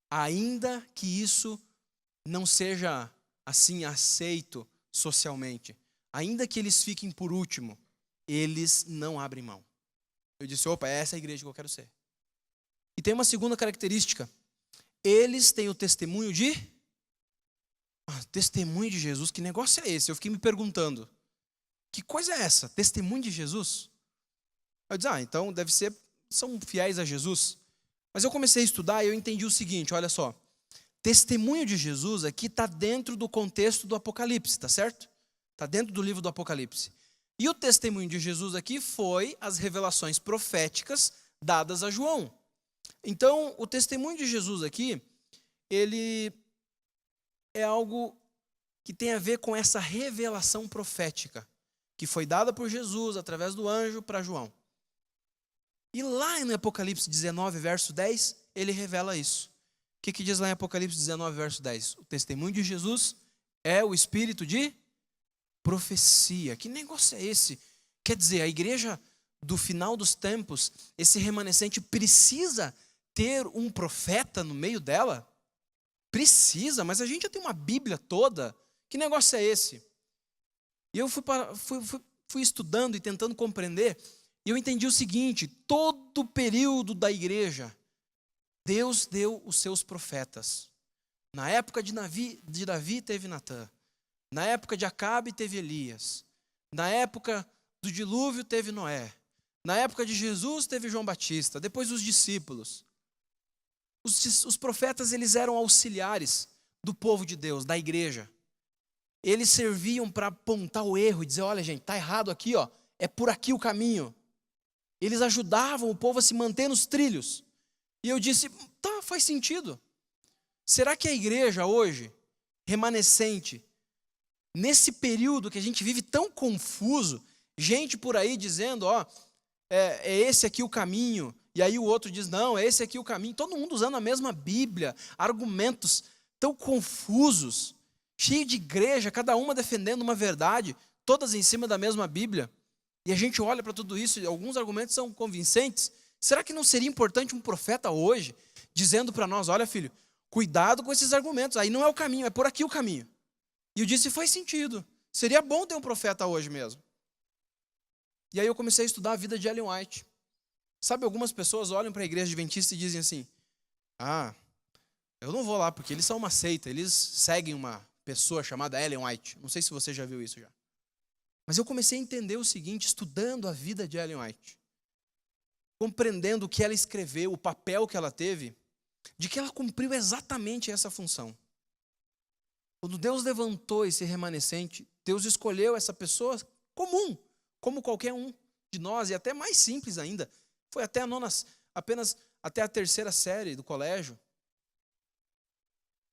ainda que isso não seja assim aceito socialmente, ainda que eles fiquem por último, eles não abrem mão. Eu disse, é essa a igreja que eu quero ser. E tem uma segunda característica, eles têm o testemunho de... testemunho de Jesus, que negócio é esse? Eu fiquei me perguntando, que coisa é essa? Testemunho de Jesus? Eu disse, então deve ser, são fiéis a Jesus. Mas eu comecei a estudar e eu entendi o seguinte, olha só. Testemunho de Jesus aqui está dentro do contexto do Apocalipse, tá certo? Está dentro do livro do Apocalipse. E o testemunho de Jesus aqui foi as revelações proféticas dadas a João. Então, o testemunho de Jesus aqui, ele é algo que tem a ver com essa revelação profética, que foi dada por Jesus através do anjo para João. E lá no Apocalipse 19, verso 10, ele revela isso. O que diz lá em Apocalipse 19, verso 10? O testemunho de Jesus é o espírito de profecia. Que negócio é esse? Quer dizer, a igreja do final dos tempos, esse remanescente precisa ter um profeta no meio dela? Precisa, mas a gente já tem uma Bíblia toda. Que negócio é esse? E eu fui estudando e tentando compreender, e eu entendi o seguinte: todo o período da igreja, Deus deu os seus profetas. Na época de Davi teve Natã. Na época de Acabe teve Elias. Na época do dilúvio teve Noé. Na época de Jesus teve João Batista. Depois os discípulos. Os profetas, eles eram auxiliares do povo de Deus, da igreja. Eles serviam para apontar o erro e dizer: olha, gente, está errado aqui, ó, é por aqui o caminho. Eles ajudavam o povo a se manter nos trilhos. E eu disse: tá, faz sentido. Será que a igreja hoje, remanescente, nesse período que a gente vive tão confuso, gente por aí dizendo: ó, é esse aqui o caminho, e aí o outro diz: não, é esse aqui o caminho, todo mundo usando a mesma Bíblia, argumentos tão confusos, cheio de igreja, cada uma defendendo uma verdade, todas em cima da mesma Bíblia, e a gente olha para tudo isso e alguns argumentos são convincentes. Será que não seria importante um profeta hoje, dizendo para nós: olha, filho, cuidado com esses argumentos, aí não é o caminho, é por aqui o caminho? E eu disse: faz sentido, seria bom ter um profeta hoje mesmo. E aí eu comecei a estudar a vida de Ellen White. Sabe, algumas pessoas olham para a igreja adventista e dizem assim: ah, eu não vou lá porque eles são uma seita, eles seguem uma pessoa chamada Ellen White. Não sei se você já viu isso já. Mas eu comecei a entender o seguinte, estudando a vida de Ellen White, compreendendo o que ela escreveu, o papel que ela teve, de que ela cumpriu exatamente essa função. Quando Deus levantou esse remanescente, Deus escolheu essa pessoa comum, como qualquer um de nós, e até mais simples ainda. Foi até apenas até a 3ª série do colégio.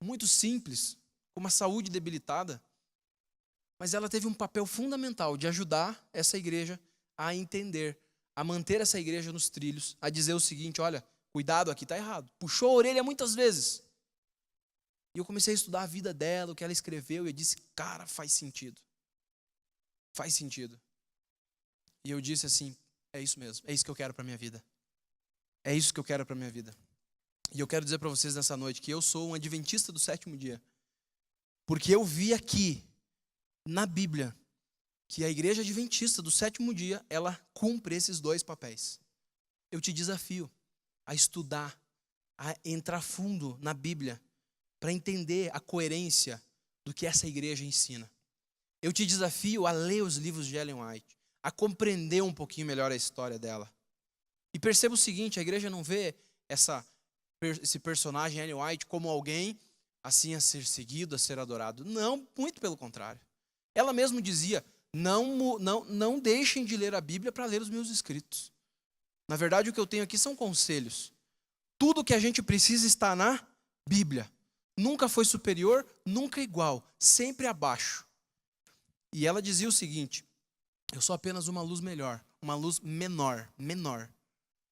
Muito simples, com uma saúde debilitada. Mas ela teve um papel fundamental de ajudar essa igreja a entender, a manter essa igreja nos trilhos, a dizer o seguinte: olha, cuidado, aqui está errado. Puxou a orelha muitas vezes. E eu comecei a estudar a vida dela, o que ela escreveu, e eu disse: cara, faz sentido. Faz sentido. E eu disse assim: é isso mesmo, é isso que eu quero para a minha vida. É isso que eu quero para a minha vida. E eu quero dizer para vocês nessa noite que eu sou um adventista do 7º dia. Porque eu vi aqui, na Bíblia, que a igreja adventista do 7º dia, ela cumpre esses 2 papéis. Eu te desafio a estudar, a entrar fundo na Bíblia, para entender a coerência do que essa igreja ensina. Eu te desafio a ler os livros de Ellen White, a compreender um pouquinho melhor a história dela. E perceba o seguinte: a igreja não vê esse personagem Ellen White como alguém assim a ser seguido, a ser adorado. Não, muito pelo contrário. Ela mesma dizia: não deixem de ler a Bíblia para ler os meus escritos. Na verdade, o que eu tenho aqui são conselhos. Tudo que a gente precisa está na Bíblia. Nunca foi superior, nunca igual, sempre abaixo. E ela dizia o seguinte: eu sou apenas uma luz melhor, uma luz menor,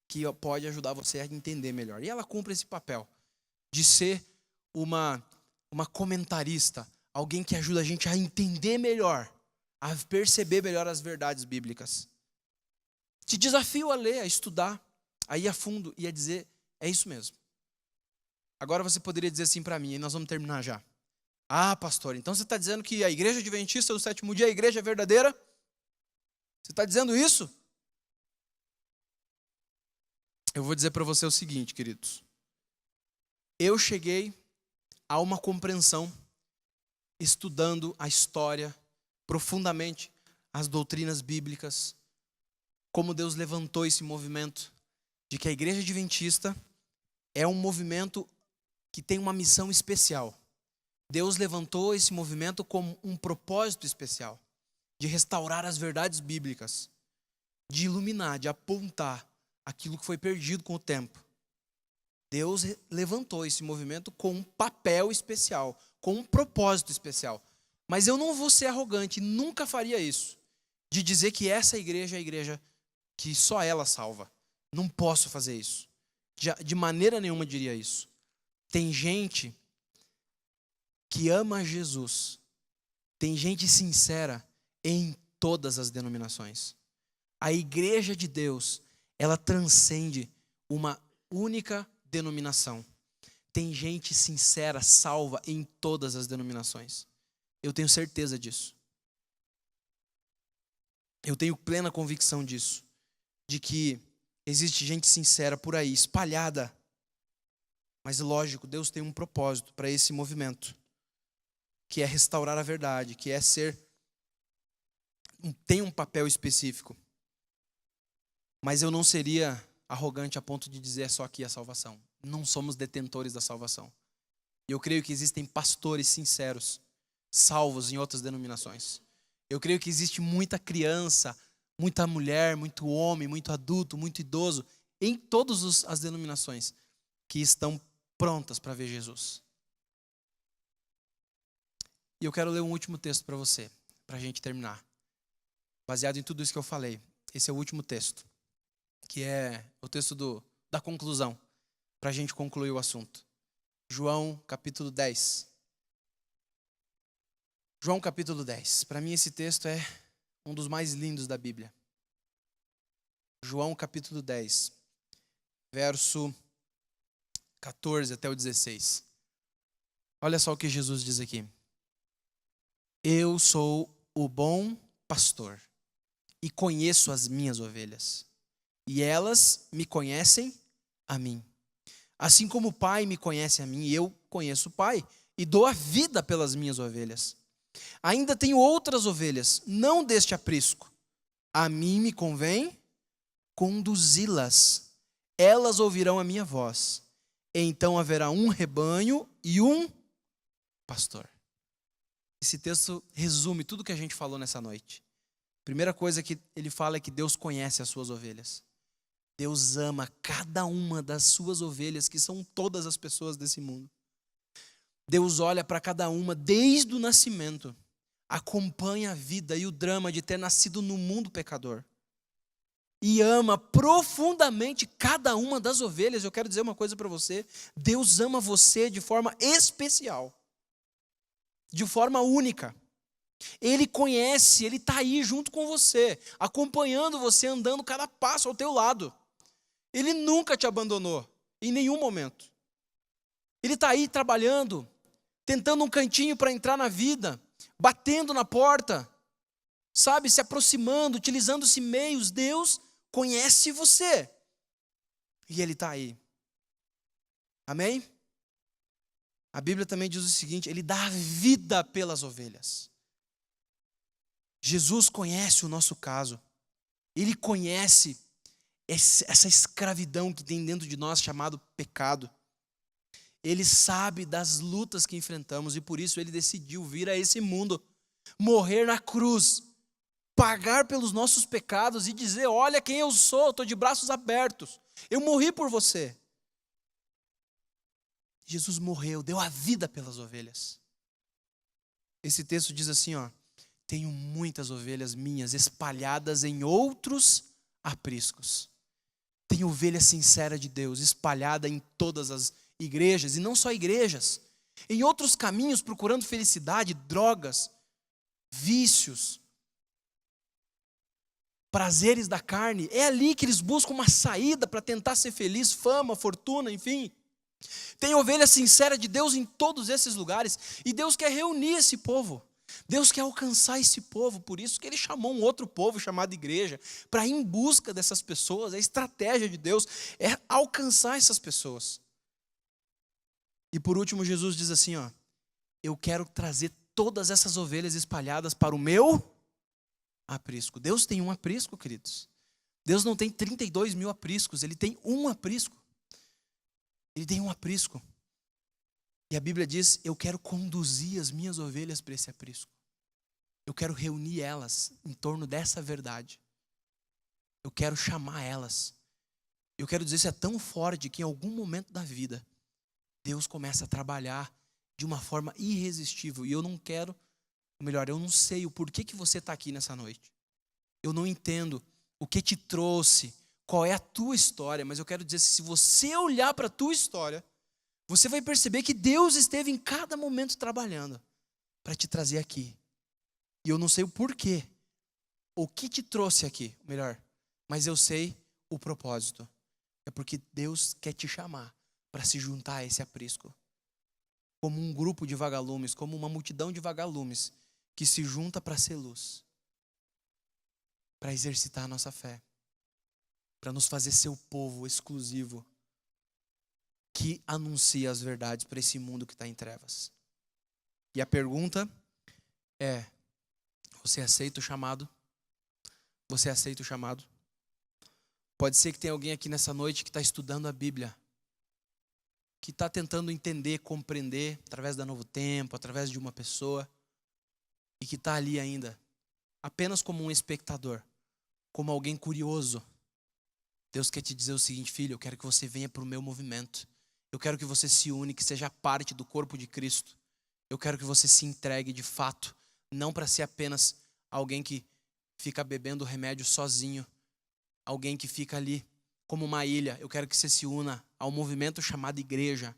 que pode ajudar você a entender melhor. E ela cumpre esse papel de ser uma comentarista, alguém que ajuda a gente a entender melhor, a perceber melhor as verdades bíblicas. Te desafio a ler, a estudar, a ir a fundo e a dizer: é isso mesmo. Agora você poderia dizer assim para mim, e nós vamos terminar já: ah, pastor, então você está dizendo que a igreja adventista do 7º dia é a igreja verdadeira? Você está dizendo isso? Eu vou dizer para você o seguinte, queridos. Eu cheguei a uma compreensão, estudando a história profundamente, as doutrinas bíblicas, como Deus levantou esse movimento, de que a igreja adventista é um movimento que tem uma missão especial. Deus levantou esse movimento com um propósito especial. de restaurar as verdades bíblicas, de iluminar, de apontar aquilo que foi perdido com o tempo. Deus levantou esse movimento com um papel especial, com um propósito especial. Mas eu não vou ser arrogante, nunca faria isso, de dizer que essa igreja é a igreja que só ela salva. Não posso fazer isso. De maneira nenhuma diria isso. Tem gente que ama Jesus. Tem gente sincera em todas as denominações. A igreja de Deus, ela transcende uma única denominação. Tem gente sincera, salva em todas as denominações. Eu tenho certeza disso. Eu tenho plena convicção disso. De que existe gente sincera por aí, espalhada. Mas lógico, Deus tem um propósito para esse movimento. Que é restaurar a verdade, que é tem um papel específico. Mas eu não seria arrogante a ponto de dizer só aqui a salvação. Não somos detentores da salvação. E eu creio que existem pastores sinceros, salvos em outras denominações. Eu creio que existe muita criança, muita mulher, muito homem, muito adulto, muito idoso, em todas as denominações, que estão prontas para ver Jesus. E eu quero ler um último texto para você, para a gente terminar. Baseado em tudo isso que eu falei. Esse é o último texto, que é o texto da conclusão, para a gente concluir o assunto. João capítulo 10. João capítulo 10. Para mim esse texto é um dos mais lindos da Bíblia. João capítulo 10, verso 14 até o 16. Olha só o que Jesus diz aqui. Eu sou o bom pastor e conheço as minhas ovelhas, e elas me conhecem a mim. Assim como o Pai me conhece a mim, eu conheço o Pai e dou a vida pelas minhas ovelhas. Ainda tenho outras ovelhas, não deste aprisco. A mim me convém conduzi-las. Elas ouvirão a minha voz. Então haverá um rebanho e um pastor. Esse texto resume tudo que a gente falou nessa noite. Primeira coisa que ele fala é que Deus conhece as suas ovelhas. Deus ama cada uma das suas ovelhas, que são todas as pessoas desse mundo. Deus olha para cada uma desde o nascimento, acompanha a vida e o drama de ter nascido no mundo pecador. E ama profundamente cada uma das ovelhas. Eu quero dizer uma coisa para você: Deus ama você de forma especial, de forma única. Ele conhece, Ele está aí junto com você, acompanhando você, andando cada passo ao teu lado. Ele nunca te abandonou, em nenhum momento. Ele está aí trabalhando, tentando um cantinho para entrar na vida, batendo na porta, sabe, se aproximando, utilizando-se meios. Deus conhece você. E Ele está aí. Amém? A Bíblia também diz o seguinte: Ele dá a vida pelas ovelhas. Jesus conhece o nosso caso. Ele conhece essa escravidão que tem dentro de nós, chamado pecado. Ele sabe das lutas que enfrentamos e por isso Ele decidiu vir a esse mundo, morrer na cruz, pagar pelos nossos pecados e dizer: olha quem eu sou, estou de braços abertos, eu morri por você. Jesus morreu, deu a vida pelas ovelhas. Esse texto diz assim, tenho muitas ovelhas minhas espalhadas em outros apriscos. Tem ovelha sincera de Deus espalhada em todas as igrejas, e não só igrejas, em outros caminhos procurando felicidade, drogas, vícios, prazeres da carne. É ali que eles buscam uma saída para tentar ser feliz, fama, fortuna, enfim. Tem ovelha sincera de Deus em todos esses lugares, e Deus quer reunir esse povo. Deus quer alcançar esse povo, por isso que Ele chamou um outro povo chamado igreja, para ir em busca dessas pessoas. A estratégia de Deus é alcançar essas pessoas. E por último, Jesus diz assim, eu quero trazer todas essas ovelhas espalhadas para o meu aprisco. Deus tem um aprisco, queridos. Deus não tem 32 mil apriscos, Ele tem um aprisco. Ele tem um aprisco. E a Bíblia diz: eu quero conduzir as minhas ovelhas para esse aprisco. Eu quero reunir elas em torno dessa verdade. Eu quero chamar elas. Eu quero dizer, isso é tão forte que em algum momento da vida, Deus começa a trabalhar de uma forma irresistível. E eu não quero, ou melhor, eu não sei o porquê que você está aqui nessa noite. Eu não entendo o que te trouxe, qual é a tua história, mas eu quero dizer, se você olhar para a tua história, você vai perceber que Deus esteve em cada momento trabalhando para te trazer aqui. E eu não sei o porquê, o que te trouxe aqui, melhor, mas eu sei o propósito. É porque Deus quer te chamar para se juntar a esse aprisco. Como um grupo de vagalumes, como uma multidão de vagalumes que se junta para ser luz. Para exercitar a nossa fé. Para nos fazer seu povo exclusivo. Que anuncia as verdades para esse mundo que está em trevas. E a pergunta é: você aceita o chamado? Você aceita o chamado? Pode ser que tenha alguém aqui nessa noite que está estudando a Bíblia, que está tentando entender, compreender, através da Novo Tempo, através de uma pessoa, e que está ali ainda, apenas como um espectador, como alguém curioso. Deus quer te dizer o seguinte: filho, eu quero que você venha para o meu movimento. Eu quero que você se une, que seja parte do corpo de Cristo. Eu quero que você se entregue de fato, não para ser apenas alguém que fica bebendo remédio sozinho, alguém que fica ali como uma ilha. Eu quero que você se una ao movimento chamado igreja.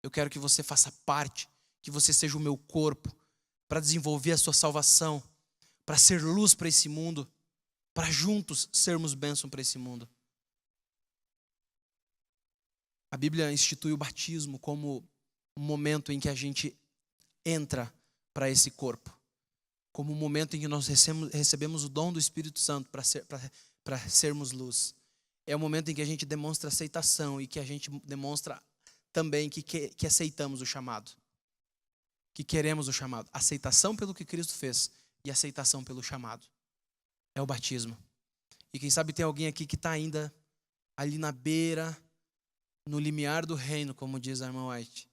Eu quero que você faça parte, que você seja o meu corpo, para desenvolver a sua salvação, para ser luz para esse mundo, para juntos sermos bênção para esse mundo. A Bíblia institui o batismo como um momento em que a gente entra para esse corpo, como um momento em que nós recebemos o dom do Espírito Santo para sermos luz. É o momento em que a gente demonstra aceitação e que a gente demonstra também que aceitamos o chamado, que queremos o chamado. Aceitação pelo que Cristo fez e aceitação pelo chamado. É o batismo. E quem sabe tem alguém aqui que está ainda ali na beira, no limiar do reino, como diz a irmã White,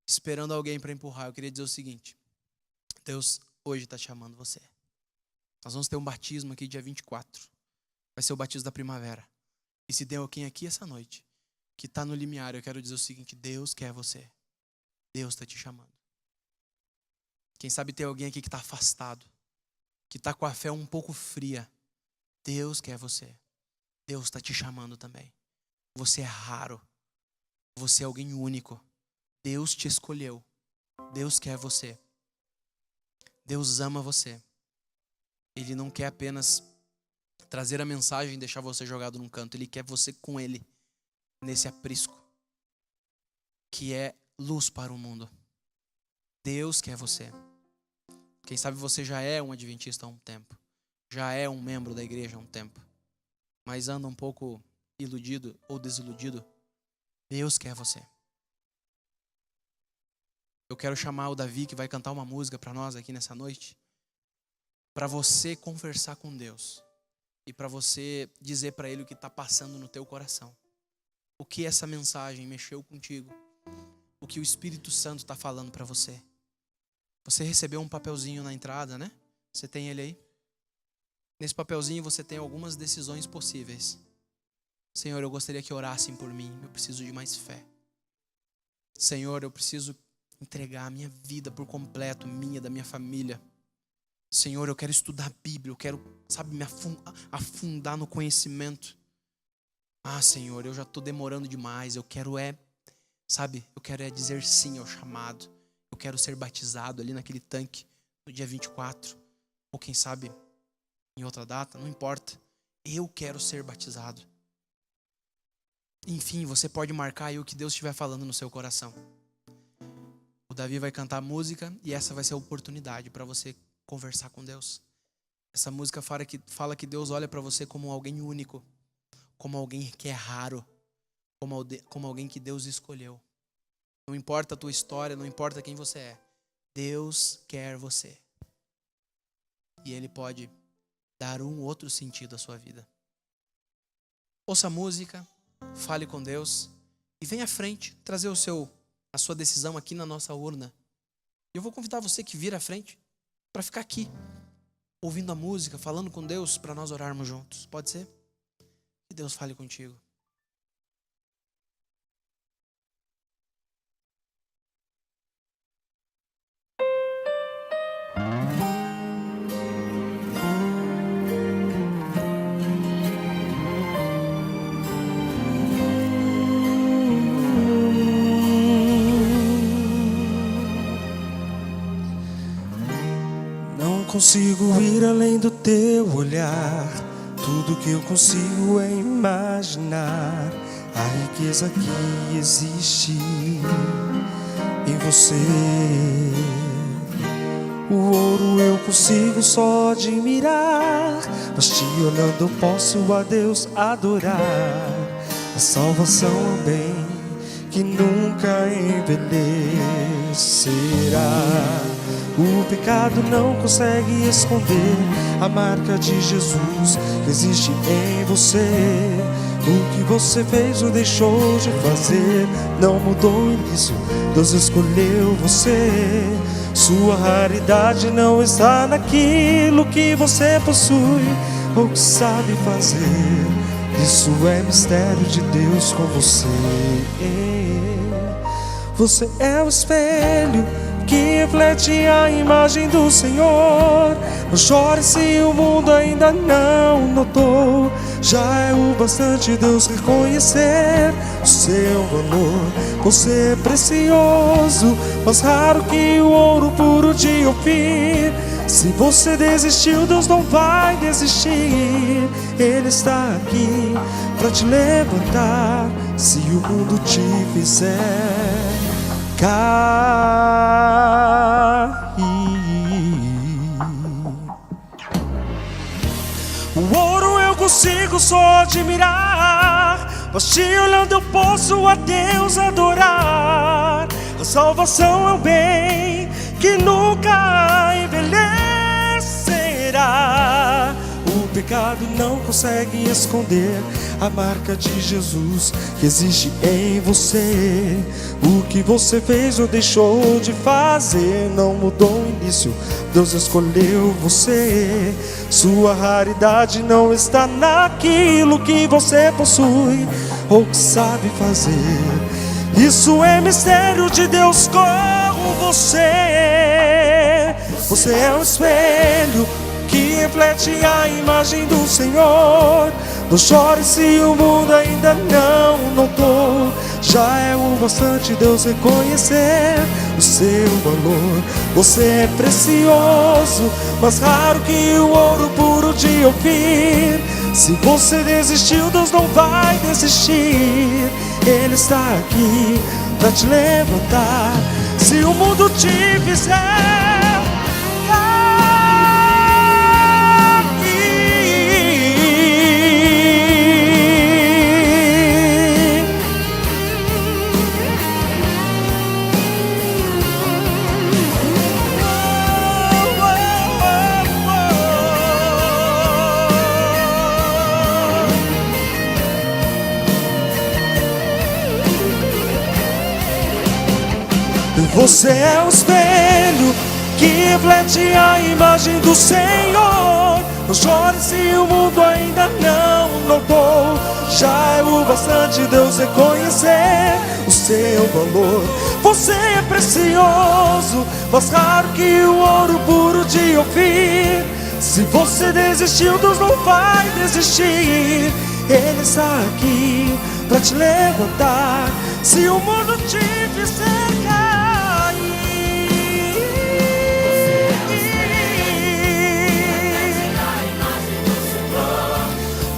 esperando alguém para empurrar. Eu queria dizer o seguinte: Deus hoje está chamando você. Nós vamos ter um batismo aqui dia 24. Vai ser o batismo da primavera. E se tem alguém aqui essa noite que está no limiar, eu quero dizer o seguinte: Deus quer você. Deus está te chamando. Quem sabe tem alguém aqui que está afastado, que está com a fé um pouco fria. Deus quer você. Deus está te chamando também. Você é raro. Você é alguém único. Deus te escolheu. Deus quer você. Deus ama você. Ele não quer apenas trazer a mensagem e deixar você jogado num canto. Ele quer você com Ele, nesse aprisco, que é luz para o mundo. Deus quer você. Quem sabe você já é um adventista há um tempo. Já é um membro da igreja há um tempo. Mas anda um pouco iludido ou desiludido. Deus quer você. Eu quero chamar o Davi, que vai cantar uma música para nós aqui nessa noite, para você conversar com Deus e para você dizer para Ele o que está passando no teu coração. O que essa mensagem mexeu contigo. O que o Espírito Santo está falando para você. Você recebeu um papelzinho na entrada, né? Você tem ele aí? Nesse papelzinho você tem algumas decisões possíveis. Senhor, eu gostaria que orassem por mim. Eu preciso de mais fé. Senhor, eu preciso entregar a minha vida por completo, minha, da minha família. Senhor, eu quero estudar a Bíblia. Eu quero, me afundar no conhecimento. Ah, Senhor, eu já estou demorando demais. Eu quero dizer sim ao chamado. Eu quero ser batizado ali naquele tanque no dia 24. Ou quem sabe em outra data, não importa. Eu quero ser batizado. Enfim, você pode marcar aí o que Deus estiver falando no seu coração. O Davi vai cantar a música e essa vai ser a oportunidade para você conversar com Deus. Essa música fala que Deus olha para você como alguém único, como alguém que é raro, como alguém que Deus escolheu. Não importa a tua história, não importa quem você é. Deus quer você. E Ele pode dar um outro sentido à sua vida. Ouça a música, fale com Deus e venha à frente trazer a sua decisão aqui na nossa urna. Eu vou convidar você que vir à frente para ficar aqui. ouvindo a música, falando com Deus para nós orarmos juntos. Pode ser? Que Deus fale contigo. Não consigo ir além do teu olhar. Tudo que eu consigo é imaginar a riqueza que existe em você. O ouro eu consigo só admirar, mas te olhando eu posso a Deus adorar. A salvação é um bem que nunca envelhecerá. O pecado não consegue esconder a marca de Jesus que existe em você. O que você fez ou deixou de fazer não mudou o início, Deus escolheu você. Sua raridade não está naquilo que você possui ou que sabe fazer. Isso é mistério de Deus com você. Você é o espelho que reflete a imagem do Senhor. Não chore se o mundo ainda não notou. Já é o bastante Deus reconhecer o seu valor. Você é precioso, mais raro que o ouro puro de Ofir. Se você desistiu, Deus não vai desistir. Ele está aqui para te levantar se o mundo te fizer cair. O ouro eu consigo só admirar, mas te olhando eu posso a Deus adorar. A salvação é um bem que nunca envelhecerá. O pecado não consegue esconder a marca de Jesus que existe em você. O que você fez ou deixou de fazer não mudou o início, Deus escolheu você. Sua raridade não está naquilo que você possui ou que sabe fazer. Isso é mistério de Deus com você. Você é um espelho que reflete a imagem do Senhor. Não chore se o mundo ainda não notou. Já é o bastante Deus reconhecer o seu valor. Você é precioso, mais raro que o ouro puro de Ofir. Se você desistiu, Deus não vai desistir. Ele está aqui para te levantar se o mundo te fizer. Você é o espelho que reflete a imagem do Senhor. Não chore se o mundo ainda não notou. Já é o bastante Deus reconhecer o seu valor. Você é precioso, mais raro que o ouro puro de Ofir. Se você desistiu, Deus não vai desistir. Ele está aqui para te levantar se o mundo te fizer cair.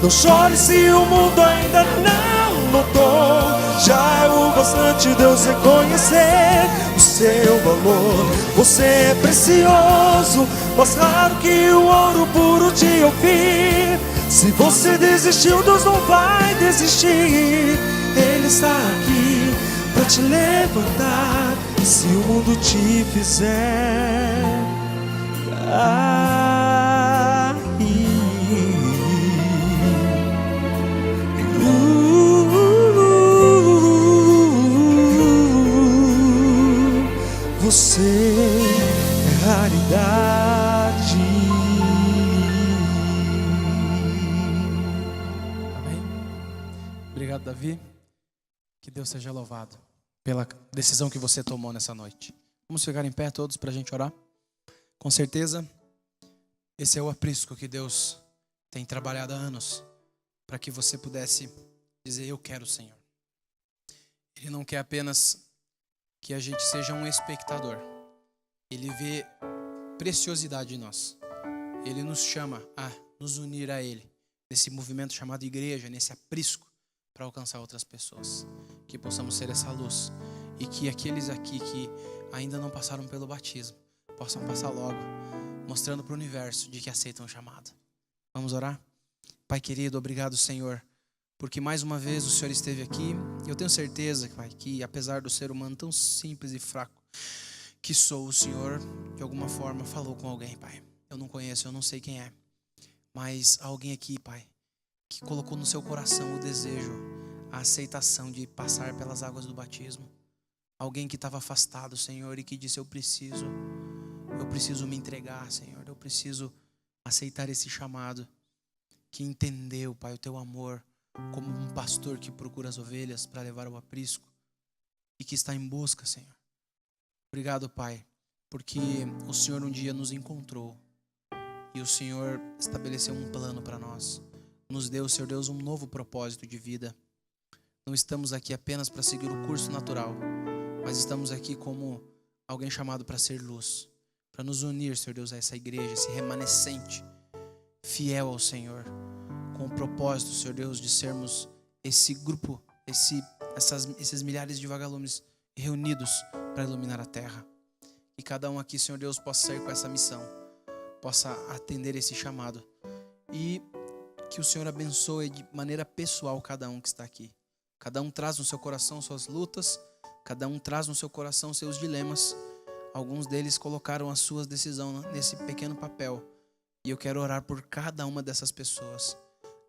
Não chore se o mundo ainda não notou. Já é o bastante Deus reconhecer o seu valor. Você é precioso, mais raro que o ouro puro de Ofir. Se você desistiu, Deus não vai desistir. Ele está aqui para te levantar se o mundo te fizer cair. Você é raridade. Obrigado, Davi. Que Deus seja louvado pela decisão que você tomou nessa noite. Vamos ficar em pé todos para a gente orar? Com certeza, esse é o aprisco que Deus tem trabalhado há anos para que você pudesse dizer: eu quero o Senhor. Ele não quer apenas que a gente seja um espectador. Ele vê preciosidade em nós. Ele nos chama a nos unir a Ele, nesse movimento chamado igreja, nesse aprisco, para alcançar outras pessoas. Que possamos ser essa luz e que aqueles aqui que ainda não passaram pelo batismo possam passar logo, mostrando para o universo de que aceitam o chamado. Vamos orar? Pai querido, obrigado, Senhor, porque mais uma vez o Senhor esteve aqui. Eu tenho certeza, Pai, que apesar do ser humano tão simples e fraco que sou, o Senhor de alguma forma falou com alguém, Pai. Eu não conheço, eu não sei quem é, mas alguém aqui, Pai, que colocou no seu coração o desejo, a aceitação de passar pelas águas do batismo. Alguém que estava afastado, Senhor, e que disse: eu preciso me entregar, Senhor, eu preciso aceitar esse chamado. Que entendeu, Pai, o teu amor como um pastor que procura as ovelhas para levar ao aprisco e que está em busca, Senhor. Obrigado, Pai, porque o Senhor um dia nos encontrou e o Senhor estabeleceu um plano para nós. Nos deu, Senhor Deus, um novo propósito de vida. Não estamos aqui apenas para seguir o curso natural, mas estamos aqui como alguém chamado para ser luz, para nos unir, Senhor Deus, a essa igreja, esse remanescente fiel ao Senhor, com o propósito, Senhor Deus, de sermos esse grupo, esses milhares de vagalumes reunidos para iluminar a terra. Que cada um aqui, Senhor Deus, possa sair com essa missão, possa atender esse chamado e que o Senhor abençoe de maneira pessoal cada um que está aqui. Cada um traz no seu coração suas lutas, cada um traz no seu coração seus dilemas. Alguns deles colocaram as suas decisões nesse pequeno papel. E eu quero orar por cada uma dessas pessoas.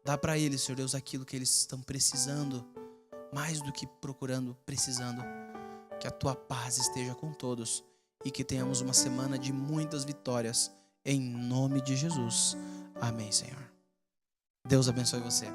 Dá para eles, Senhor Deus, aquilo que eles estão precisando, mais do que procurando, precisando. Que a tua paz esteja com todos e que tenhamos uma semana de muitas vitórias, em nome de Jesus. Amém, Senhor. Deus abençoe você.